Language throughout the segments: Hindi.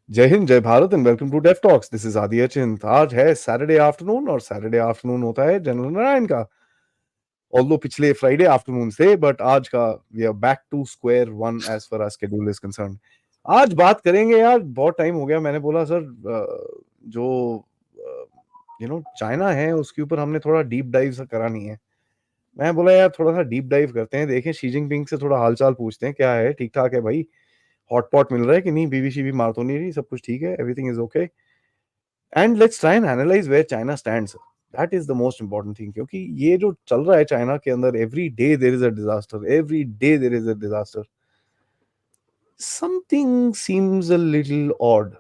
जय हिंद, जय Bharat and welcome to deaf talks. This is Adi Achint. आज है सैटरडे आफ्टरनून और सैटरडे आफ्टरनून होता है जनरल नारायण का। ऑल्दो पिछले फ्राइडे आफ्टरनून से, बट आज का we are back to square one as फar as schedule is concerned। आज बात करेंगे यार, बहुत टाइम हो गया। मैंने बोला सर जो चाइना है उसके ऊपर हमने थोड़ा डीप डाइव सा करा नहीं है। मैं बोला यार थोड़ा सा डीप डाइव करते हैं, देखें शी जिनपिंग से थोड़ा हालचाल पूछते हैं, क्या है, ठीक ठाक है भाई, हॉटपॉट मिल रहा है कि नहीं, बीवी भी मार तो नहीं रही, सब कुछ ठीक है, everything is okay. And let's try and analyse where China stands. That is the most important thing, क्योंकि ये जो चल रहा है चाइना के अंदर, every day there is a disaster, every day there is a disaster. Something seems a little odd.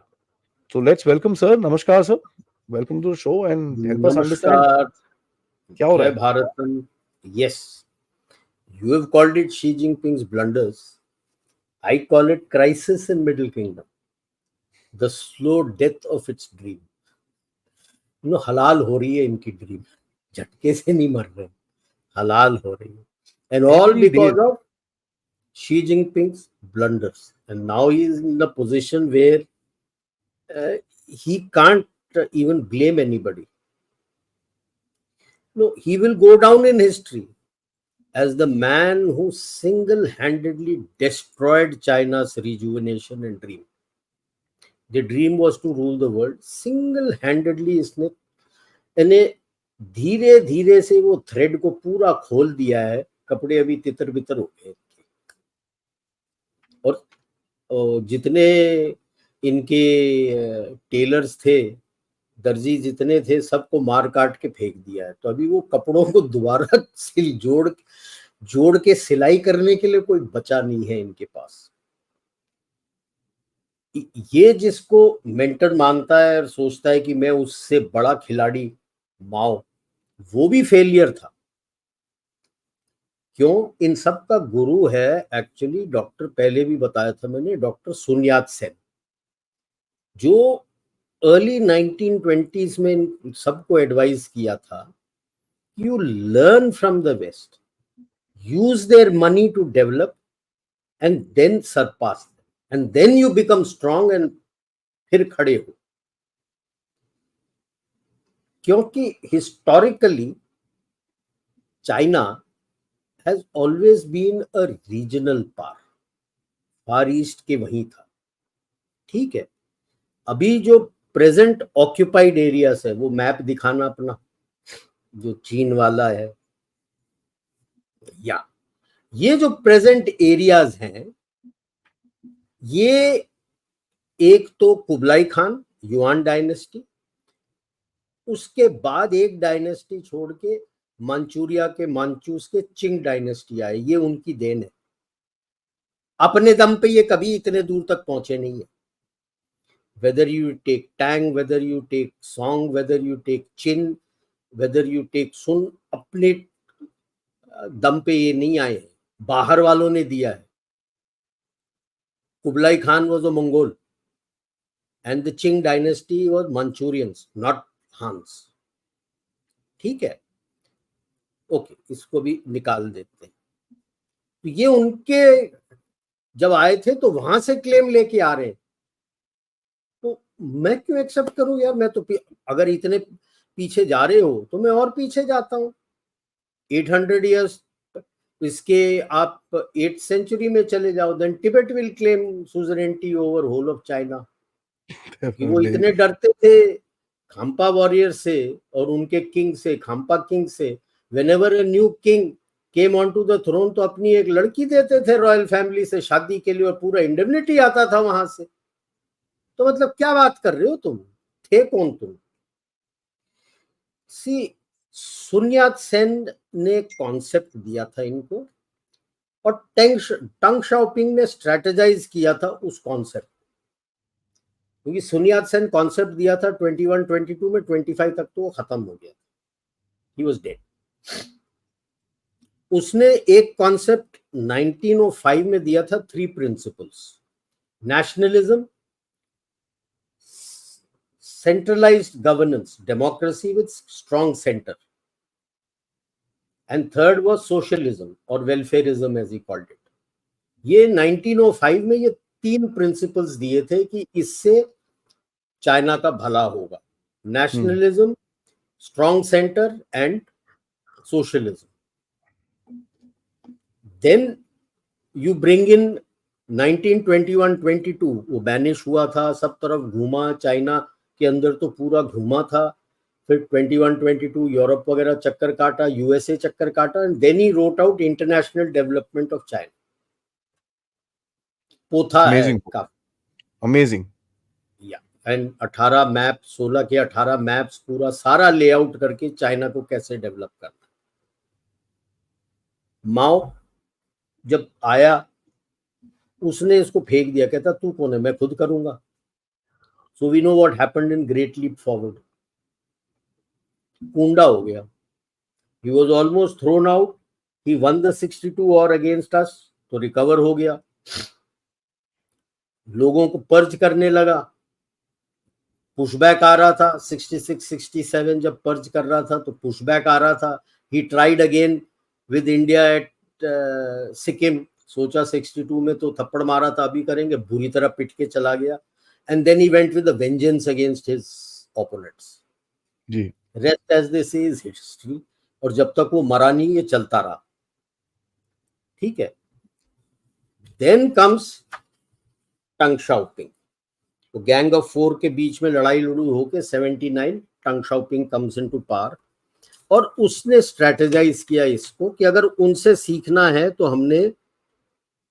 So let's welcome sir. Namaskar sir. Welcome to the show and help us understand नमस्कार, क्या हो रहा जय है। Bharat. Yes, you have called it Xi Jinping's blunders. I call it crisis in Middle Kingdom, the slow death of its dream. हलाल हो रही है इनकी ड्रीम, झटके से नहीं मर रहे, हलाल हो रही है, and all Every day because of Xi Jinping's blunders. And now he is in the position where he can't even blame anybody. No, he will go down in history as the man who single-handedly destroyed China's rejuvenation and dream. The dream was to rule the world. Single-handedly इसने यानी धीरे धीरे से वो थ्रेड को पूरा खोल दिया है। कपड़े अभी तितर बितर हो गए और जितने इनके टेलर्स थे, दर्जी जितने थे, सबको मार काट के फेंक दिया है। तो अभी वो कपड़ों को दोबारा सिल जोड़ के सिलाई करने के लिए कोई बचा नहीं है इनके पास। ये जिसको मेंटर मानता है और सोचता है कि मैं उससे बड़ा खिलाड़ी माओ, वो भी फेलियर था। क्यों? इन सब का गुरु है एक्चुअली डॉक्टर, पहले भी बताया था मैंने, डॉक्टर सुन यात सेन, जो अर्ली 1920s में सबको एडवाइस किया था, you learn from the west, use their money to develop and then surpass them and then you become strong and फिर खड़े हो। क्योंकि historically China has always been a regional power, far east के वहीं था। ठीक है, अभी जो प्रेजेंट ऑक्यूपाइड एरियाज है, वो मैप दिखाना अपना, जो चीन वाला है, या ये जो प्रेजेंट एरियाज हैं, ये एक तो कुबलाई खान युआन डायनेस्टी, उसके बाद एक डायनेस्टी छोड़ के मंचूरिया के मांचूस के चिंग डायनेस्टी आए। ये उनकी देन है। अपने दम पे ये कभी इतने दूर तक पहुंचे नहीं है। Whether you take Tang, whether you take Song, whether you take Chin, whether you take Sun, अपने दम पे ये नहीं आए हैं, बाहर वालों ने दिया है। Kublai Khan was a Mongol and the Qing dynasty was Manchurians, not Hans. ठीक है, ओके, इसको भी निकाल देते हैं। तो ये उनके जब आए थे तो वहां से क्लेम लेके आ रहे हैं, तो मैं क्यों एक्सेप्ट करूं यार? मैं तो अगर इतने पीछे जा रहे हो तो मैं और पीछे जाता हूं। 800 years, इसके आप 8th century में चले जाओ, then Tibet will claim suzerainty over whole of China. कि वो इतने डरते थे खाम्पा वॉरियर से और उनके किंग से, खाम्पा किंग से। Whenever a new king came on to the throne, तो अपनी एक लड़की देते थे रॉयल फैमिली से शादी के लिए, और पूरा इंडेमनिटी आता था वहां से। तो मतलब क्या बात कर रहे हो तुम? थे कौन तुम? सी, सुन यात सेन ने कॉन्सेप्ट दिया था इनको, और टंग शाओपिंग ने स्ट्रेटेजाइज किया था उस कॉन्सेप्ट, क्योंकि सुन यात सेन कॉन्सेप्ट दिया था 21-22 में, 25 तक तो वो खत्म हो गया, ही वाज डेड। उसने एक कॉन्सेप्ट 1905 में दिया था, 3 principles: nationalism, centralised governance, democracy with strong centre, and third was socialism और welfarism as he called it. ये 1905 में ये 3 प्रिंसिपल्स दिए थे कि इससे चाइना का भला होगा. Nationalism, strong centre and socialism. Then you bring in 1921-22, वो बैनिश हुआ था, सब तरफ घूमा, चाइना के अंदर तो पूरा घूमा था. फिर 21-22 यूरोप वगैरह चक्कर काटा, यूएसए चक्कर काटा, and then he wrote out international development of China. पोथा है काफी अमेजिंग. या एंड 18 मैप, 16 के 18 मैप्स, पूरा सारा लेआउट करके चाइना को कैसे डेवलप करना. माओ जब आया, उसने इसको फेंक दिया, कहता तू कौन है, मैं खुद करूंगा. So we know what happened in Great Leap Forward. कूंडा हो गया. He was almost thrown out. He won the 62 war against us, तो रिकवर हो गया. लोगों को पर्ज करने लगा. पुशबैक आ रहा था 66-67, जब पर्ज कर रहा था तो पुशबैक आ रहा था. He tried again with India at Sikkim. सोचा 62 में तो थप्पड़ मारा था, अभी करेंगे, बुरी तरह पिट के चला गया. And then he went with the vengeance against his opponents. जी. Rest as they say is history. और जब तक वो मरा नहीं, ये चलता रहा. ठीक है. देन कम्स टंग शाओपिंग. तो गैंग ऑफ 4 के बीच में लड़ाई लड़ू होके 79 टंग शाओपिंग कम्स इनटू पावर. और उसने स्ट्रेटेजाइज किया इसको कि अगर उनसे सीखना है तो हमने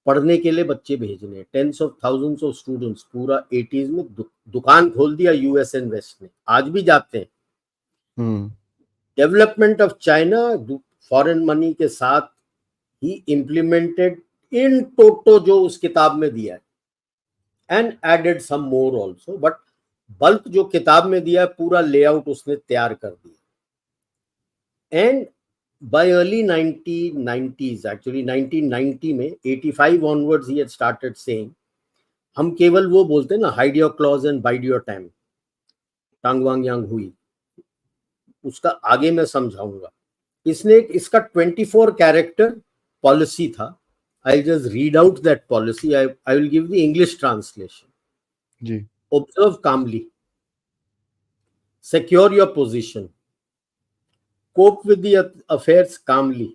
पढ़ने के लिए बच्चे भेजने. Tens of thousands of students, पूरा 80s में दुकान खोल दिया यूएस एंड वेस्ट ने. आज भी जाते हैं. Development of China foreign money के साथ ही इम्प्लीमेंटेड इन टोटो जो उस किताब में दिया है, and added some more also, but bulk जो किताब में दिया है पूरा लेआउट उसने तैयार कर दिया. And by early 1990s, actually 1990 में 85 onwards he had started saying, हम केवल वो बोलते हैं ना, hide your claws and bide your time, टांग वांग यांग हुई, उसका आगे मैं समझाऊंगा. इसने इसका 24 कैरेक्टर पॉलिसी था. I just read out that policy. I will give the English translation. जी. Observe calmly, secure your position, cope with the affairs calmly,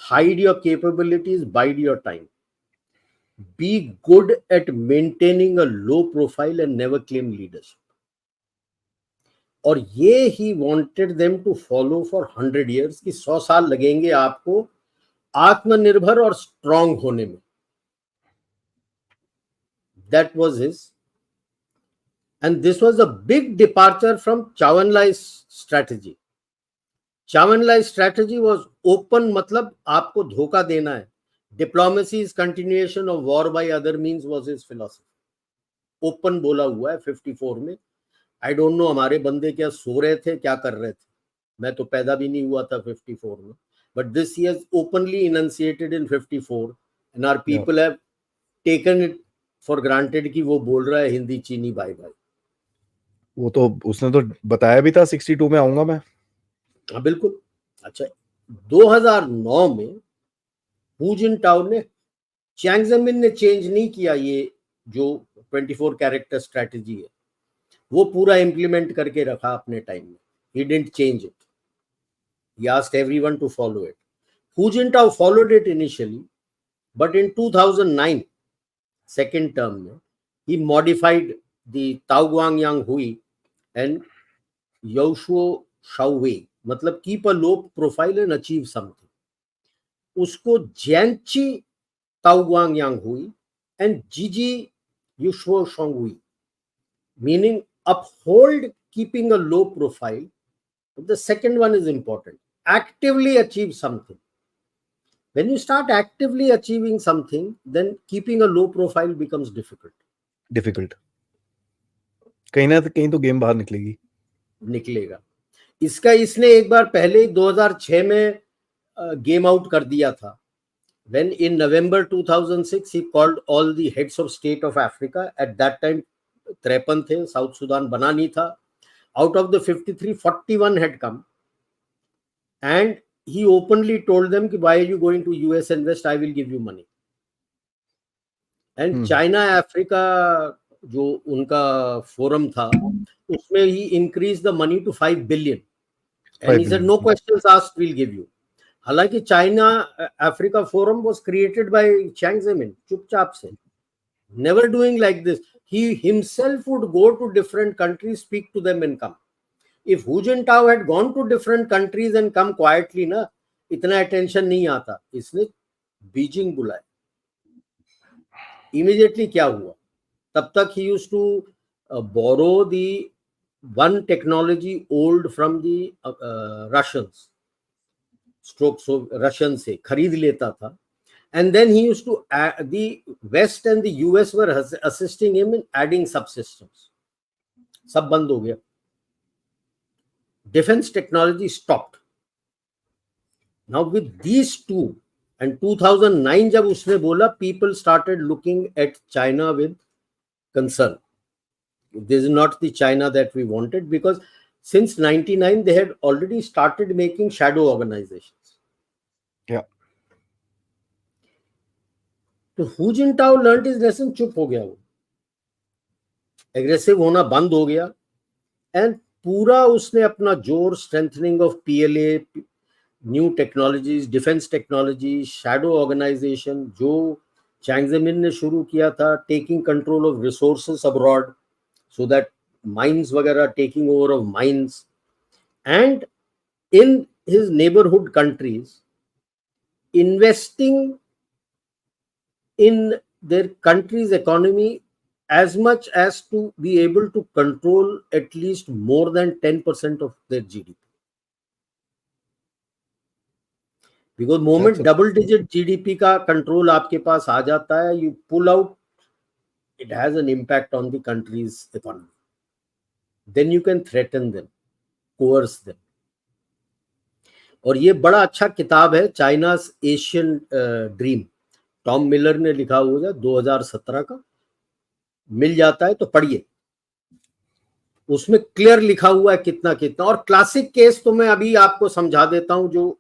hide your capabilities, bide your time, be good at maintaining a low profile and never claim leadership. और ये ही wanted them to follow for 100 years कि 100 साल लगेंगे आपको आत्मनिर्भर और स्ट्रांग होने में. That was his. And this was a big departure from Chow Enlai's strategy. Chou Enlai strategy was open, मतलब आपको धोखा देना है. Diplomacy is continuation of war by other means was his philosophy. Open बोला हुआ है 54 में. आई डोंट नो हमारे बंदे क्या सो रहे थे, क्या कर रहे थे. मैं तो पैदा भी नहीं हुआ था 54 में. But this he has openly initiated in 54 and our people have taken it for granted कि वो बोल रहा है हिंदी चीनी बाय बाय. वो तो उसने तो बताया भी था 62 में आऊंगा मैं. हाँ बिल्कुल. अच्छा, 2009 में हू जिनटाओ ने, चैंग ज़ेमिन ने चेंज नहीं किया. ये जो 24 कैरेक्टर स्ट्रेटजी है वो पूरा इंप्लीमेंट करके रखा अपने टाइम में. He didn't change it. He asked everyone to follow it. Hu Jintao followed it initially, but in 2009 second term में ही मॉडिफाइड द ताओ ग्वांग यांग हुई एंड योशुओ शाओवे, मतलब keep a low profile and achieve something. उसको जैंची ताओ ग्वांग यांग हुई एंड जीजी युशुओ शाओवे, meaning uphold keeping a low profile. The second one is important. Actively achieve something. When you start actively achieving something, then keeping a low profile becomes difficult. Difficult. कहीं ना कहीं तो गेम बाहर निकलेगा. इसका इसने एक बार पहले 2006 में गेम आउट कर दिया था. When in November 2006 he called all the heads of state of Africa. At that time 53 थे, साउथ सुदान बना नहीं था. Out of the 53, 41 had come, and he openly told them कि why are you going to US and West? I will give you money. And China Africa जो उनका फोरम था उसमें he increase the money to 5 billion and he said no questions asked will give you. हालांकि China Africa forum was created by Jiang Zemin, चुपचाप से, never doing like this. He himself would go to different countries, speak to them and come. If Hu Jintao had gone to different countries and come quietly ना, इतना attention नहीं आता। इसने बीजिंग बुलाया। Immediately क्या हुआ? तब तक he used to borrow the one technology old from the Russians, stroke so Russian से खरीद लेता था, and then he used to the West and the US were assisting him in adding subsystems. सब बंद हो गया। Defense technology stopped. Now with these two, and 2009 जब उसने बोला, people started looking at China with concern. This is not the China that we wanted, because since 99 they had already started making shadow organizations. Yeah. तो हु जिनटाओ learned his lesson, चुप हो गया, वो एग्रेसिव होना बंद हो गया, एंड पूरा उसने अपना जोर strengthening of PLA, new technologies, defence technology, shadow organisation जो चैंग जेमिन ने शुरू किया था, taking control of resources abroad so that mines वगैरह, taking over of mines, and in his neighbourhood countries investing in their country's economy as much as to be able to control at least more than 10% of their GDP. Because moment double digit GDP का control आपके पास आ जाता है, you pull out, it has an impact on the country's economy. Then you can threaten them, coerce them. और ये बड़ा अच्छा किताब है, चाइना's एशियन ड्रीम, टॉम मिलर ने लिखा हुआ है, 2017 का, मिल जाता है तो पढ़िए। उसमें क्लियर लिखा हुआ है कितना कितना। और क्लासिक केस तो मैं अभी आपको समझा देता हूं जो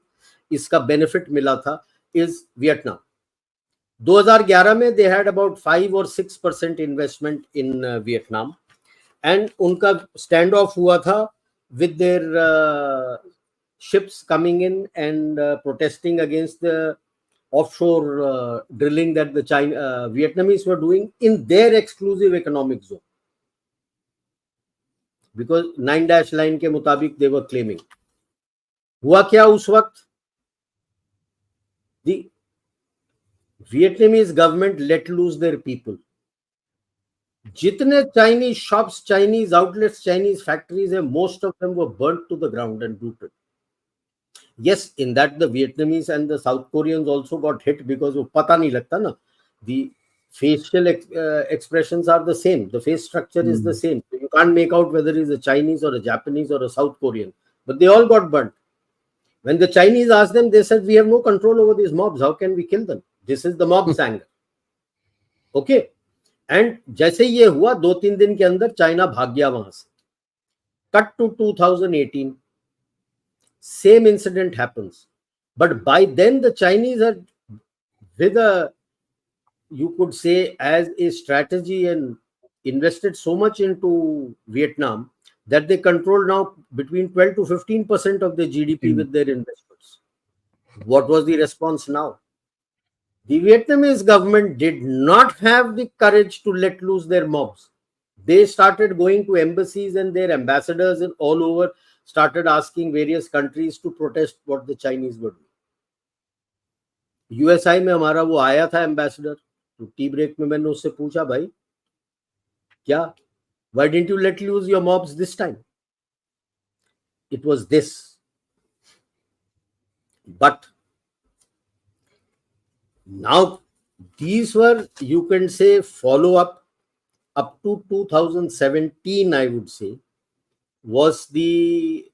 इसका बेनिफिट मिला था, इज वियतनाम। 2011 में they had about 5 or 6% investment in Vietnam, and उनका स्टैंड ऑफ हुआ था with their ships coming in and protesting against the offshore drilling that the Vietnamese were doing in their exclusive economic zone, because 9- line के मुताबिक they were claiming। हुआ क्या उस वक्त? The Vietnamese government let loose their people। जितने Chinese shops, Chinese outlets, Chinese factories है, most of them were burnt to the ground and looted। Yes, in that the Vietnamese and the South Koreans also got hit, because वो पता नहीं लगता ना, the facial expressions are the same, the face structure is the same, so you can't make out whether it's a Chinese or a Japanese or a South Korean, but they all got burnt। When the Chinese asked them, they said, we have no control over these mobs, how can we kill them? This is the mob's anger। Okay, and जैसे ये हुआ 2-3 दिन के अंदर चाइना भाग गया वहां से। Cut to 2018, same incident happens, but by then the Chinese had, with a, you could say, as a strategy, and invested so much into Vietnam that they control now between 12 to 15% of the GDP with their investments. What was the response now? The Vietnamese government did not have the courage to let loose their mobs. They started going to embassies, and their ambassadors and all over started asking various countries to protest what the Chinese were doing। USI में हमारा वो आया था एम्बेसडर, तो टी ब्रेक में मैंने उससे पूछा, भाई क्या, why didn't you let loose your mobs this time? It was this। But now these were, you can say, follow up to 2017, I would say, was the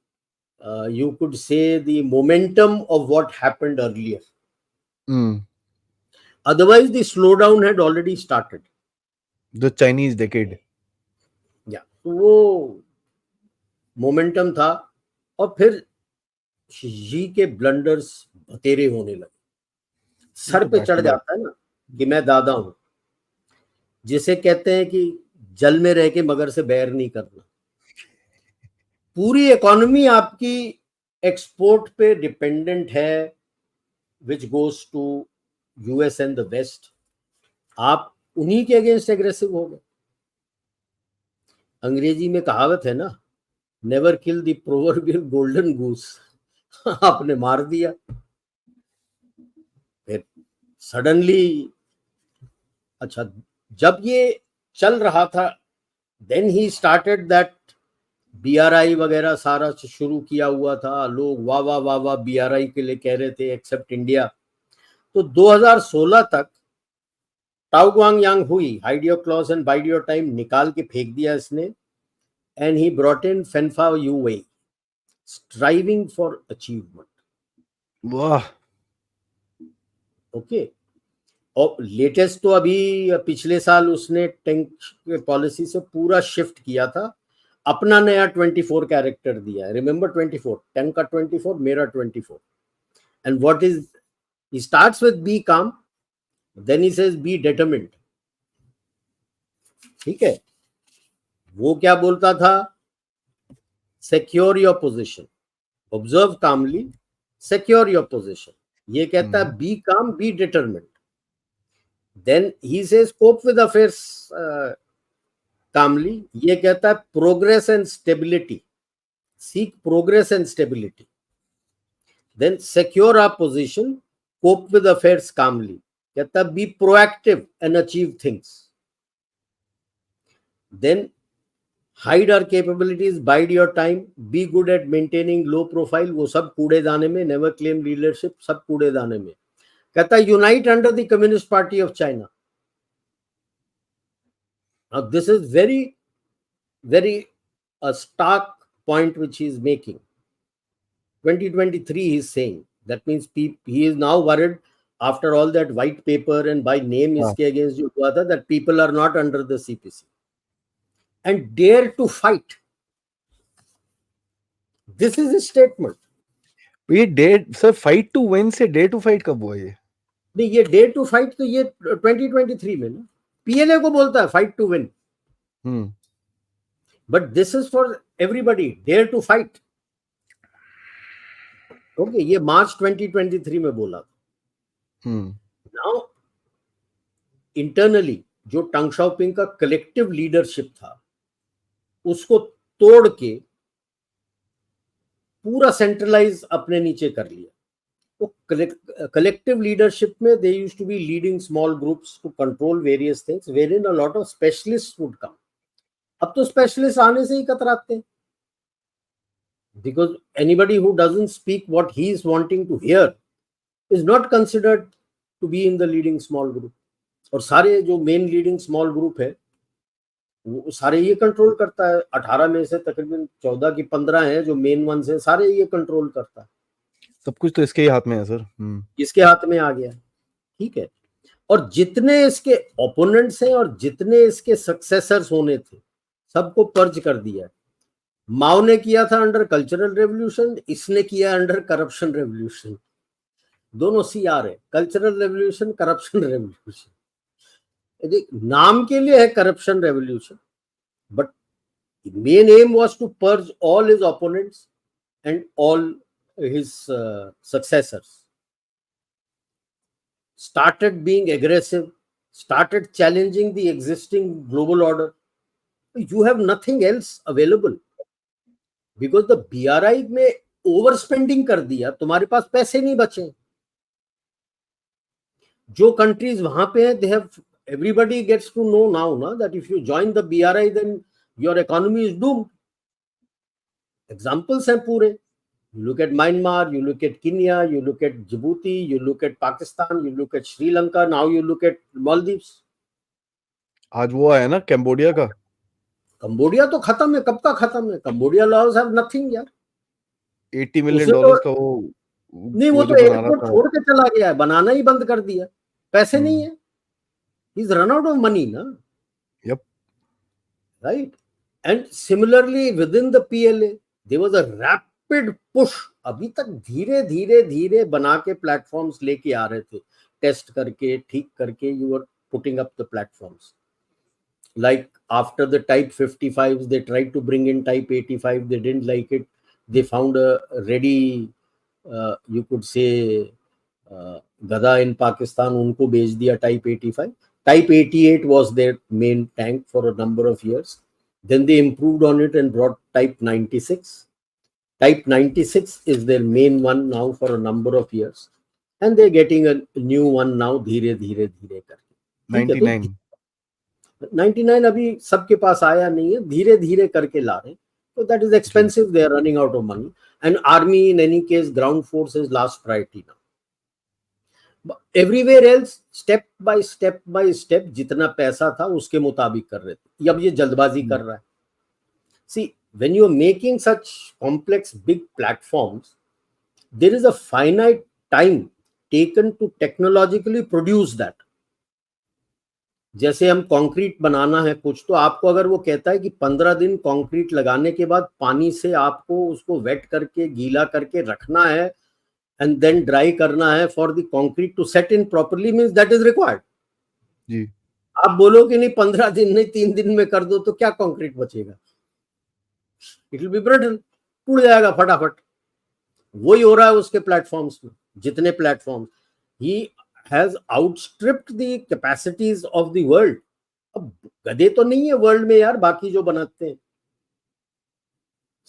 you could say the momentum of what happened earlier। Otherwise the slowdown had already started, the Chinese decade। yeah, वो मोमेंटम था। और फिर जी के ब्लंडर्स बतेरे होने लगे, सर पे चढ़ जाता है ना कि मैं दादा हूं, जिसे कहते हैं कि जल में रह के मगर से बैर नहीं करना। पूरी इकोनॉमी आपकी एक्सपोर्ट पे डिपेंडेंट है, which goes to US and the west. आप उन्हीं के अगेंस्ट एग्रेसिव हो गए। अंग्रेजी में कहावत है ना, never kill the proverbial golden goose. आपने मार दिया। फिर सडनली, अच्छा, जब ये चल रहा था, then he started that BRI वगैरह सारा शुरू किया हुआ था। लोग वाह वाह वाह वाह बीआरआई के लिए कह रहे थे, एक्सेप्ट इंडिया। तो 2016 तक tao yang hui, hide your claws and bide your time निकाल के फेंक दिया इसने। And he brought in fenfa youwei, striving for achievement. वाह। ओके। और लेटेस्ट तो अभी पिछले साल उसने टैंक पॉलिसी से पूरा शिफ्ट किया था, अपना नया 24 कैरेक्टर दिया है। रिमेंबर 24, टैंक का 24, मेरा 24। And what is, he starts with be calm, then he says be determined. ठीक है। वो क्या बोलता था, secure your position, observe calmly, secure your position. ये कहता है be calm, be determined. Then he says cope with affairs calmly. ये कहता है progress and stability, seek progress and stability. Then secure our position, cope with affairs calmly, कहता है be proactive and achieve things. Then hide our capabilities, bide your time, be good at maintaining low profile. वो सब कूड़ेदाने में, नेवर क्लेम लीडरशिप, सब कूड़ेदाने में। कहता है unite under the communist party of China. Now this is very a stark point which he is making. 2023 he is saying, that means he is now worried after all that white paper and by name iske against jo hua tha, that people are not under the CPC and dare to fight. This is his statement. ये date sir, fight to win say dare to fight कब हुआ ये? नहीं, ये डे टू फाइट तो ये 2023 में ना पीएलए को बोलता है fight to win. But this is for everybody, dare to fight. Okay, ये मार्च 2023 में बोला था। नाउ इंटरनली जो टंग शाओपिंग का कलेक्टिव लीडरशिप था, उसको तोड़ के पूरा सेंट्रलाइज अपने नीचे कर लिया। वो कलेक्टिव लीडरशिप में they used to be leading small groups to control various things, where in a lot of specialist would come. अब तो स्पेशलिस्ट आने से ही कतराते हैं, because anybody who doesn't speak what he is wanting to hear is not considered to be in the leading small group. और सारे जो मेन लीडिंग स्मॉल ग्रुप है वो सारे ये कंट्रोल करता है। 18 में से तकरीबन 14 की 15 हैं जो मेन वंस हैं, सारे ये कंट्रोल करता है। सब कुछ तो इसके ही हाथ में है सर। इसके हाथ में आ गया। ठीक है। और जितने इसके ओपोनेंट्स हैं और जितने इसके सक्सेसर्स होने थे, सबको पर्ज कर दिया। माओ ने किया था अंडर कल्चरल रेवोल्यूशन, इसने किया अंडर करप्शन रेवोल्यूशन। दोनों सीआर है, कल्चरल रेवोल्यूशन, करप्शन रेवोल्यूशन। नाम के लिए है corruption revolution, but main aim was to purge all his opponents and all his successors. Started being aggressive, started challenging the existing global order. You have nothing else available because the BRI में ओवर स्पेंडिंग कर दिया, तुम्हारे पास पैसे नहीं बचे। जो कंट्रीज वहां पे हैं, they have, everybody gets to know now na, that if you join the BRI then your economy is doomed. Examples hain pure. You look at Myanmar, you look at Kenya, you look at Djibouti, you look at Pakistan, you look at Sri Lanka, now you look at Maldives. आज वो आया ना कैम्बोडिया का। कंबोडिया तो खत्म है, कब का खत्म है। कंबोडिया लॉज हैव नथिंग यार। $80 मिलियन का वो नहीं, वो तो एयरपोर्ट छोड़ के चला गया है, बनाना ही बंद कर दिया, पैसे नहीं है। He's run out of money, na? Yep. Right. And similarly within the PLA, there was a rapid push. अभी तक धीरे धीरे धीरे बना के प्लेटफॉर्म्स लेके आ रहे थे, टेस्ट करके, ठीक करके, you were putting up the platforms. Like after the type 55s, they tried to bring in type 85. They didn't like it. They found a ready, you could say, Gada in Pakistan. Unko bhej diya type 85. Type 88 was their main tank for a number of years. Then they improved on it and brought type 96. Type 96 is their main one now for a number of years. And they're getting a new one now, धीरे धीरे धीरे करके. ठीक है, तो 99 99 अभी सबके पास आया नहीं है, धीरे धीरे करके ला रहे हैं. So that is expensive. They are running out of money. And army, in any case, ground force is last priority now. But everywhere else, step by step, जितना पैसा था उसके मुताबिक कर रहे थे. अब ये जल्दबाजी कर रहा है. See, when you are making such complex big platforms, there is a finite time taken to technologically produce that. जैसे हम कंक्रीट बनाना है कुछ, तो आपको अगर वो कहता है कि 15 दिन कंक्रीट लगाने के बाद पानी से आपको उसको वेट करके गीला करके रखना है एंड देन ड्राई करना है for the concrete to set in properly, means that is required. जी. आप बोलो कि नहीं 15 दिन नहीं 3 दिन में कर दो, तो क्या कंक्रीट बचेगा? इट विल बी ब्रिटल, टूट जाएगा फटाफट. वही हो रहा है उसके प्लेटफॉर्म्स में. जितने platforms, he has outstripped the capacities of the world. अब गधे तो नहीं है वर्ल्ड में यार, बाकी जो बनाते हैं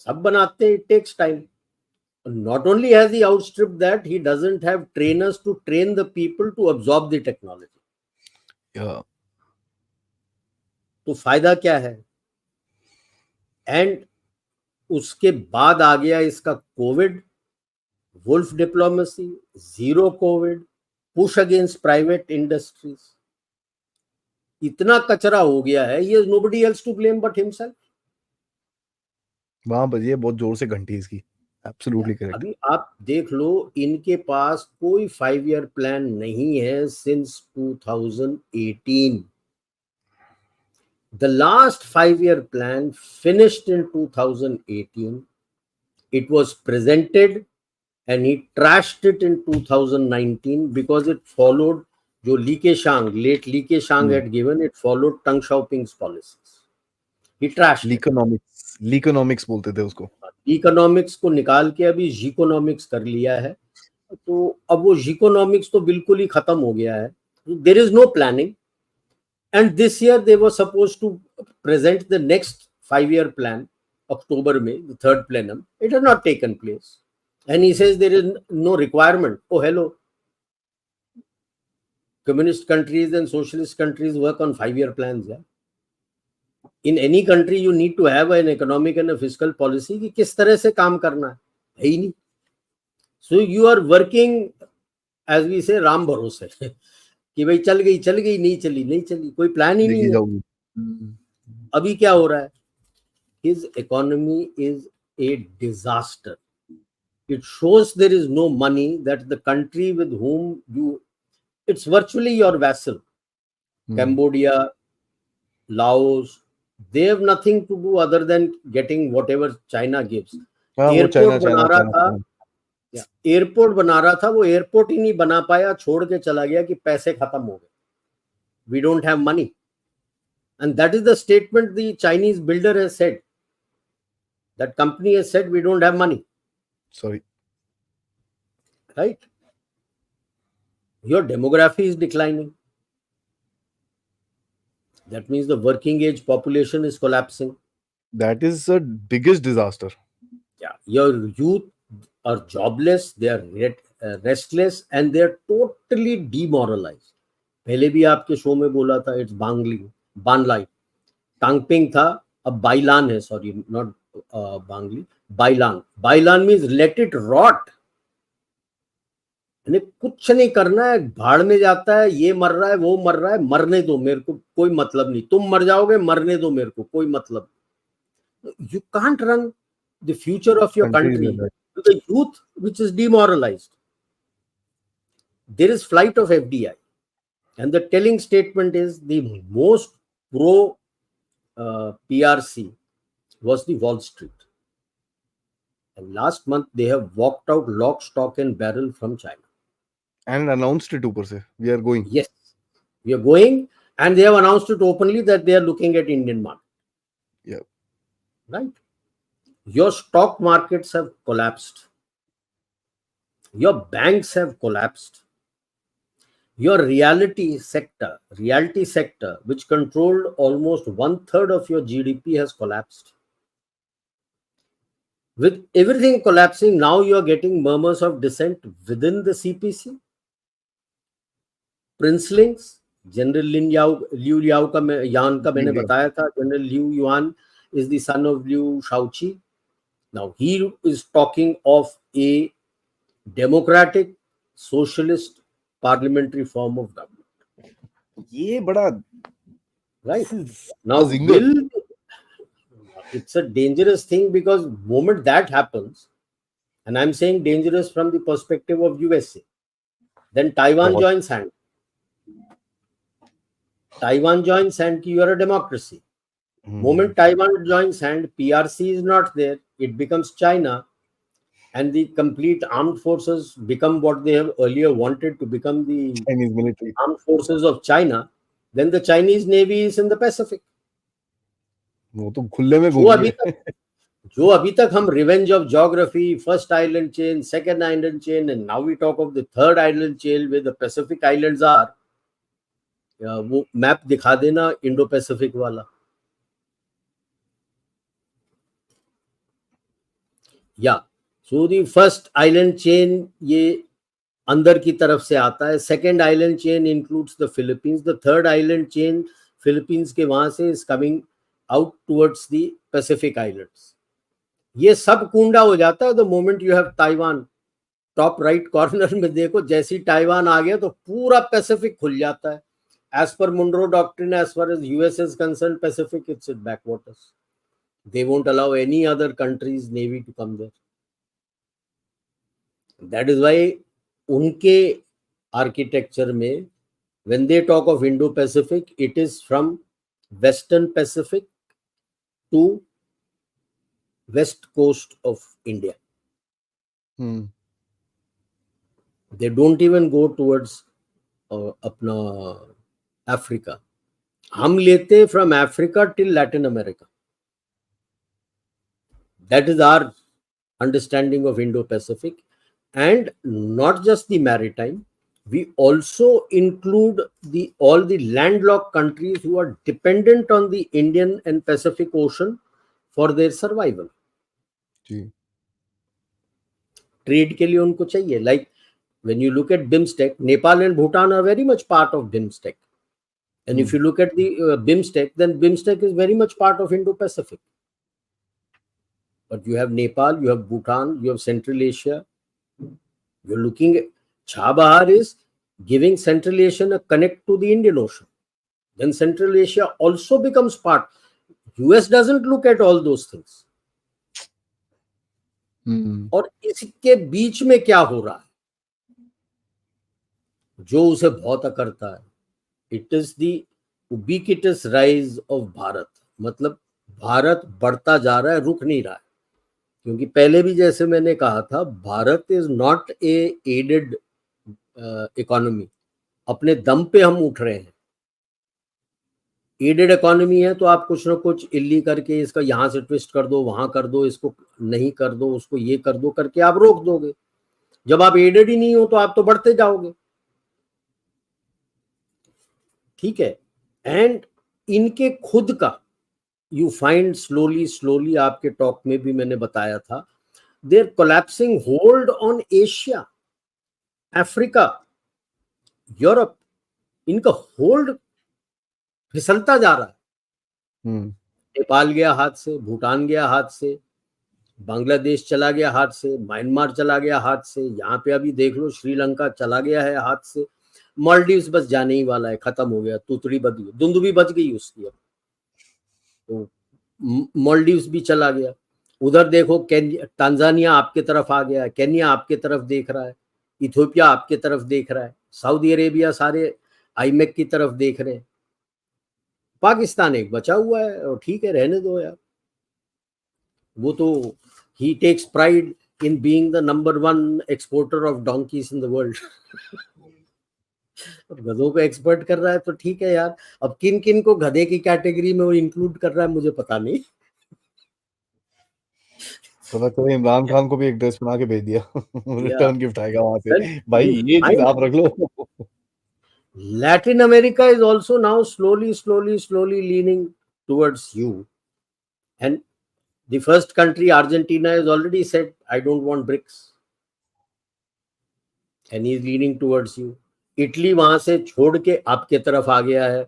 सब बनाते हैं. It takes time. Not only has he outstripped that, he doesn't have trainers to train the people to absorb the technology. Yeah. तो फायदा क्या है? एंड उसके बाद आ गया इसका COVID, wolf diplomacy, zero COVID, push against private industries. इतना कचरा हो गया है, he has nobody else to blame but himself. वहां बजी है बहुत जोर से घंटी इसकी. Absolutely correct. अभी आप देख लो, इनके पास कोई 5-year प्लान नहीं है since 2018. The last 5-year plan finished in 2018. It was presented and he trashed it in 2019 because it followed जो late Li Keqiang had given, it followed Deng Xiaoping's policies. He trashed Leakonomics बोलते थे उसको. इकोनॉमिक्स को निकाल के अभी जीकोनॉमिक्स कर लिया है. तो अब वो जीकोनॉमिक्स तो बिल्कुल ही खत्म हो गया है. There is no planning. And this year they were supposed to present the next 5-year plan, October में, the third plenum. It has not taken place. And he says there is no requirement. Oh, hello. Communist countries and socialist countries work on 5-year plans. Yeah? In any country, you need to have an economic and a fiscal policy कि किस तरह से काम करना है ही नहीं. So you are working, as we say, Ram भरोसे कि भाई चल गई नहीं चली, कोई प्लान ही नहीं है. अभी क्या हो रहा है? His economy is a disaster. It shows there is no money, that the country with whom it's virtually your vassal. Cambodia, Laos, they have nothing to do other than getting whatever China gives. Airport बना रहा था, वो एयरपोर्ट ही नहीं बना पाया, छोड़ के चला गया कि पैसे खत्म हो गए. We don't have money. And that is the statement the Chinese builder has said. That company has said, we don't have money. Sorry. Right? Your demography is declining. That means the working age population is collapsing. That is the biggest disaster. Yeah. Your youth are jobless, they are restless, and they are totally demoralized. पहले भी आपके शो में बोला था, it's Banlai. Tangping था, अब Bailan है, sorry, not Bangli, Bailan. Bailan means let it rot. कुछ नहीं करना है, भाड़ में जाता है, ये मर रहा है, वो मर रहा है, मरने दो, मेरे को कोई मतलब नहीं. तुम मर जाओगे, मरने दो, मेरे को कोई मतलब. You can't run the future of your country to the youth which is demoralized. There is flight of FDI, and the telling statement is the most pro PRC was the Wall Street. And last month they have walked out lock, stock and barrel from China. And announced it ऊपर से. We are going. Yes, we are going. And they have announced it openly that they are looking at Indian market. Yeah. Right? Your stock markets have collapsed. Your banks have collapsed. Your reality sector, which controlled almost 1/3 of your GDP, has collapsed. With everything collapsing, now you are getting murmurs of dissent within the CPC. Princelings, General Liu Yan ka मैंने बताया था. General Liu Yuan is the son of Liu Shaoqi. Now he is talking of a democratic, socialist, parliamentary form of government. ये बड़ा right now it's a dangerous thing, because moment that happens, and I'm saying dangerous from the perspective of USA, then Taiwan joins hand. You are a democracy. Moment Taiwan joins hand, PRC is not there, it becomes China, and the complete armed forces become what they have earlier wanted to become, the Chinese military, armed forces of China. Then the Chinese Navy is in the Pacific. वो तो खुले में घूम रही है. जो अभी तक हम revenge of geography, first island chain, second island chain, and now we talk of the third island chain with the Pacific islands are, वो मैप दिखा देना इंडो पैसिफिक वाला. या so the first island chain ये अंदर की तरफ से आता है. Second island chain includes the Philippines. The third island chain Philippines के वहां से is coming out towards the Pacific islands. ये सब कुंडा हो जाता है the moment you have Taiwan. Top right corner में देखो, जैसी ताइवान आ गया तो पूरा पैसिफिक खुल जाता है. एज पर Monroe doctrine, as far as US is concerned, Pacific it's it backwaters. They won't allow any other country's navy to come there. That is why उनके architecture में, when they talk of Indo-Pacific, it is from Western Pacific to west coast of India. They don't even go towards अपना Africa. हम लेते from Africa till Latin America. That is our understanding of Indo-Pacific. And not just the maritime, we also include all the landlocked countries who are dependent on the Indian and Pacific Ocean for their survival. Trade के लिए उनको चाहिए. Like when you look at BIMSTEC, Nepal and Bhutan are very much part of BIMSTEC. And if you look at the BIMSTEC, then BIMSTEC is very much part of Indo-Pacific. But you have Nepal, you have Bhutan, you have Central Asia. You're looking at Chabahar is giving Central Asia a connect to the Indian Ocean. Then Central Asia also becomes part. US doesn't look at all those things. और इसके बीच में क्या हो रहा है जो उसे बहुत करता है? It is the ubiquitous rise of Bharat. मतलब भारत बढ़ता जा रहा है, रुक नहीं रहा है. क्योंकि पहले भी जैसे मैंने कहा था, Bharat is not a aided economy. अपने दम पे हम उठ रहे हैं. एडेड इकोनॉमी है तो आप कुछ ना कुछ इल्ली करके इसका यहां से ट्विस्ट कर दो, वहां कर दो, इसको नहीं कर दो, उसको ये कर दो करके आप रोक दोगे. जब आप एडेड ही नहीं हो तो आप तो बढ़ते जाओगे. ठीक है. एंड इनके खुद का you find slowly, आपके टॉक में भी मैंने बताया था, they're collapsing hold on Asia, Africa, Europe. इनका होल्ड फिसलता जा रहा है. नेपाल गया हाथ से, भूटान गया हाथ से, बांग्लादेश चला गया हाथ से, म्यांमार चला गया हाथ से, यहाँ पे अभी देख लो श्रीलंका चला गया है हाथ से. मालदीव्स बस जाने ही वाला है, खत्म हो गया. तुतड़ी बच गई, दुंदुभी बच गई उसकी. तो मालदीव्स भी चला गया. उधर देखो तांजानिया आपके तरफ आ गया है, केन्या आपके तरफ देख रहा है, इथियोपिया आपके तरफ देख रहा है, सऊदी अरेबिया सारे आईमेक की तरफ देख रहे हैं. पाकिस्तान एक बचा हुआ है और ठीक है, रहने दो यार. वो तो he takes pride in being the number 1 exporter of donkeys in the world. गधों को एक्सपर्ट कर रहा है तो ठीक है यार। अब किन किन को गधे की कैटेगरी में वो इंक्लूड कर रहा है मुझे पता नहीं। पता चले इमरान खान को भी एक ड्रेस बना के भेज दिया, या रिटर्न गिफ्ट आएगा वहां से, then भाई you ये चीज find आप रख लो। Latin America is also now slowly leaning towards you. And the first country, Argentina, has already said, I don't want BRICS. And he is leaning towards you. Italy वहां से छोड़ के आपके तरफ आ गया है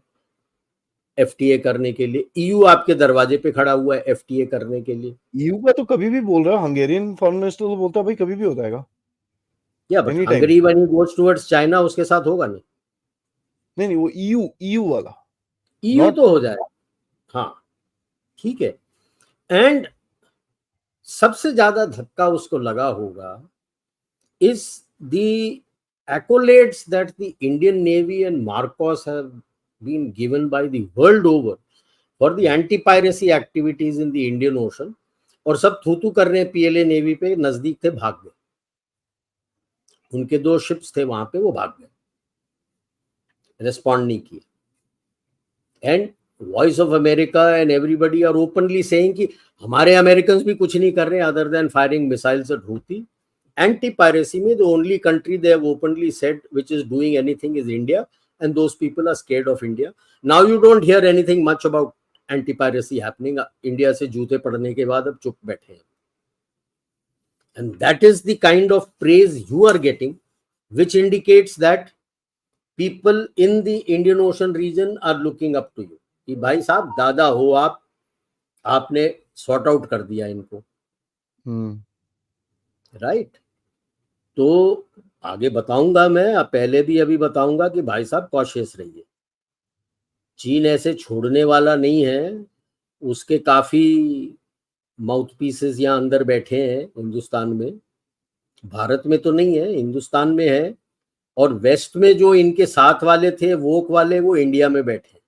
एफटीए करने के लिए। ईयू आपके दरवाजे पे खड़ा हुआ है एफटीए करने के लिए। ईयू का तो कभी भी बोल रहा है, हंगेरियन फॉरेन मिनिस्टर तो बोलता है भाई कभी भी हो जाएगा, या but any time. Hungary when he goes towards China उसके साथ होगा नहीं। नहीं वो ईयू वाला ईयू नॉट। तो हो जाएगा, हाँ ठीक है। एंड सबसे ज्यादा धक्का उसको लगा होगा is the accolades that the Indian Navy and Marcos have been given by the world over for the anti-piracy activities in the Indian Ocean। और सब थू कर रहे हैं पीएलए नेवी पे, नजदीक थे भाग गए, उनके 2 शिप्स थे वहां पे वो भाग गए, रेस्पॉन्ड नहीं किए। And voice of America and everybody are openly saying कि हमारे अमेरिकन भी कुछ नहीं कर रहे other than firing missiles at Houthi. Anti-piracy में the only country they have openly said which is doing anything is India, and those people are scared of India. Now you don't hear anything much about anti-piracy happening. India से जूते पड़ने के बाद अब चुप बैठे हैं। And that is the kind of praise you are getting, which indicates that people in the Indian Ocean region are looking up to you कि भाई साहब दादा हो आप, आपने सॉर्ट आउट कर दिया इनको, राइट। तो आगे बताऊंगा मैं, पहले भी अभी बताऊंगा कि भाई साहब कॉशियस रहिए, चीन ऐसे छोड़ने वाला नहीं है। उसके काफी माउथ पीसेस यहाँ अंदर बैठे हैं हिंदुस्तान में, भारत में तो नहीं है, हिंदुस्तान में है। और वेस्ट में जो इनके साथ वाले थे वोक वाले वो इंडिया में बैठे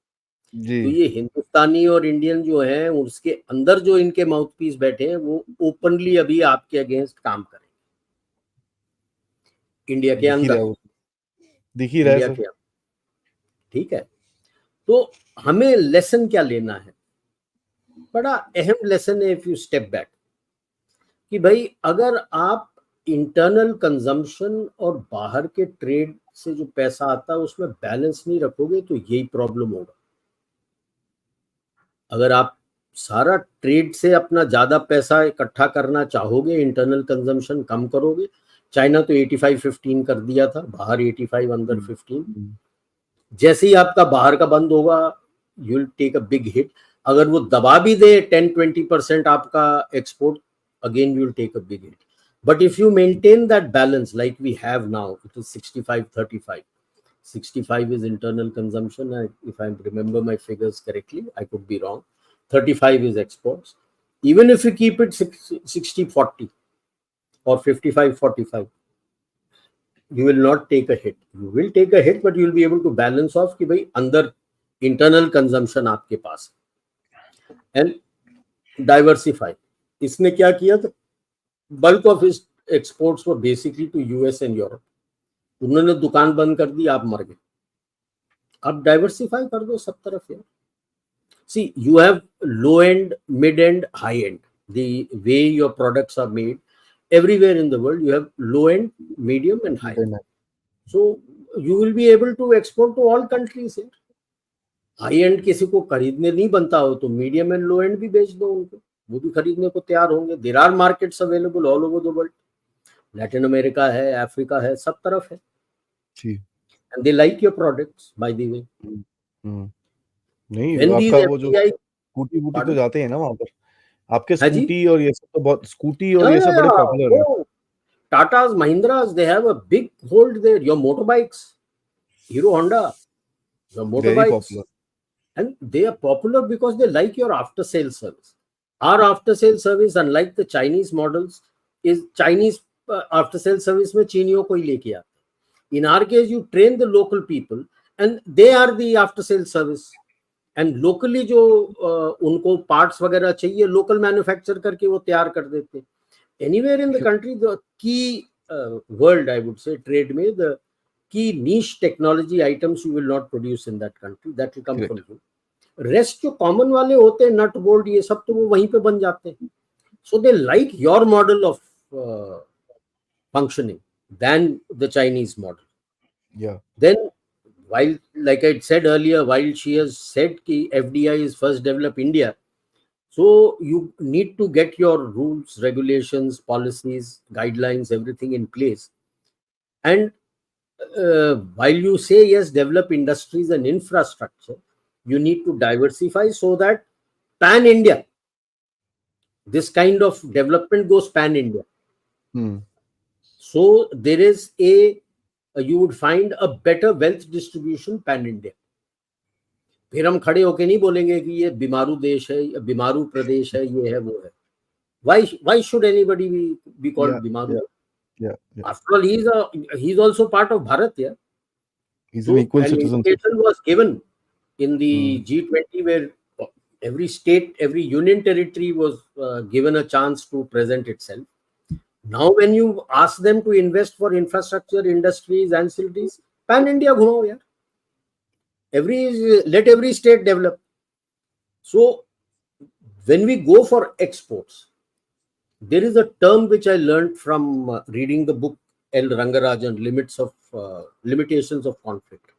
जी। तो ये हिंदुस्तानी और इंडियन जो हैं उसके अंदर जो इनके माउथ पीस बैठे हैं वो ओपनली अभी आपके अगेंस्ट काम करेंगे इंडिया के अंदर, दिख ही रहा है इंडिया के अंदर, ठीक है। तो हमें लेसन क्या लेना है, बड़ा अहम लेसन है इफ यू स्टेप बैक, कि भाई अगर आप इंटरनल कंजम्पशन और बाहर के ट्रेड से जो पैसा आता है उसमें बैलेंस नहीं रखोगे तो यही प्रॉब्लम होगा। अगर आप सारा ट्रेड से अपना ज्यादा पैसा इकट्ठा करना चाहोगे, इंटरनल कंजम्पशन कम करोगे, चाइना तो 85-15 कर दिया था, बाहर 85 अंदर 15, जैसे ही आपका बाहर का बंद होगा you will take a big hit. अगर वो दबा भी दे 10-20% आपका export, again you will take a big hit. But if you maintain that balance like we have now, it is 65-35, 65 is internal consumption, if I remember my figures correctly, I could be wrong, 35 is exports. Even if you keep it 60-40 or 55-45, you will not take a hit. You will take a hit, but you will be able to balance off कि भाई अंदर internal consumption आपके पास है। And diversify, इसने क्या किया था, bulk of his exports were basically to US and Europe. उन्होंने दुकान बंद कर दी, आप मर गए। अब डाइवर्सिफाई कर दो सब तरफ यार। See you have low end, mid end, high end, the way your products are made everywhere in the world you have low end, medium and high end. So you will be able to export to all countries here. High and किसी को खरीदने नहीं बनता हो तो मीडियम एंड लो एंड भी बेच दो उनको, वो भी खरीदने को तैयार होंगे। There are markets available all over the world, Latin America है, अफ्रीका है, सब तरफ है। And they like your products by the way. नहीं When आपका these वो जो FDI, स्कूटी वूटी तो जाते हैं ना वहां पर, आपके हाँ जी, स्कूटी और ये सब तो बहुत, स्कूटी और ये सब बड़े पॉपुलर है। Tatas, Mahindras, they have a big hold there. Your motorbikes, Hero Honda, your motorbikes, and they are popular because they like your after sales service. Our after sales service, unlike the Chinese models, is Chinese after sales service में चीनियों को ही लेके आते। In our case, you train the local people and they are the after sales service. And locally जो उनको parts वगैरह चाहिए local manufacture करके वो तैयार कर देते। Anywhere in the country, the key world, I would say, trade में the कि niche technology items you will not produce in that country, that will come Correct. from you. Rest जो कॉमन वाले होते हैं, नट बोल्ट ये सब, तो वो वहीं पे बन जाते हैं. So they like your model of functioning than the Chinese model. Yeah. Then, while, like I said earlier, while she has said कि FDI is first develop India, so you need to get your rules, regulations, policies, guidelines, everything in place. And while you say yes, develop industries and infrastructure, you need to diversify so that pan India, this kind of development goes pan India. So there is you would find a better wealth distribution pan India. फिर हम खड़े होके नहीं बोलेंगे कि ये बीमारू देश है, बीमारू प्रदेश है, ये है, वो है. Why should anybody be called BIMARU? Yeah. After all, he's also part of Bharat. Yeah. He's So an equal an citizen. invitation was given in the G20, where every state, every union territory was given a chance to present itself. Now, when you ask them to invest for infrastructure, industries, ancillaries, pan India ghumao yaar. Let every state develop. So, when we go for exports, there is a term which I learned from reading the book L. Rangarajan, Limitations of Conflict.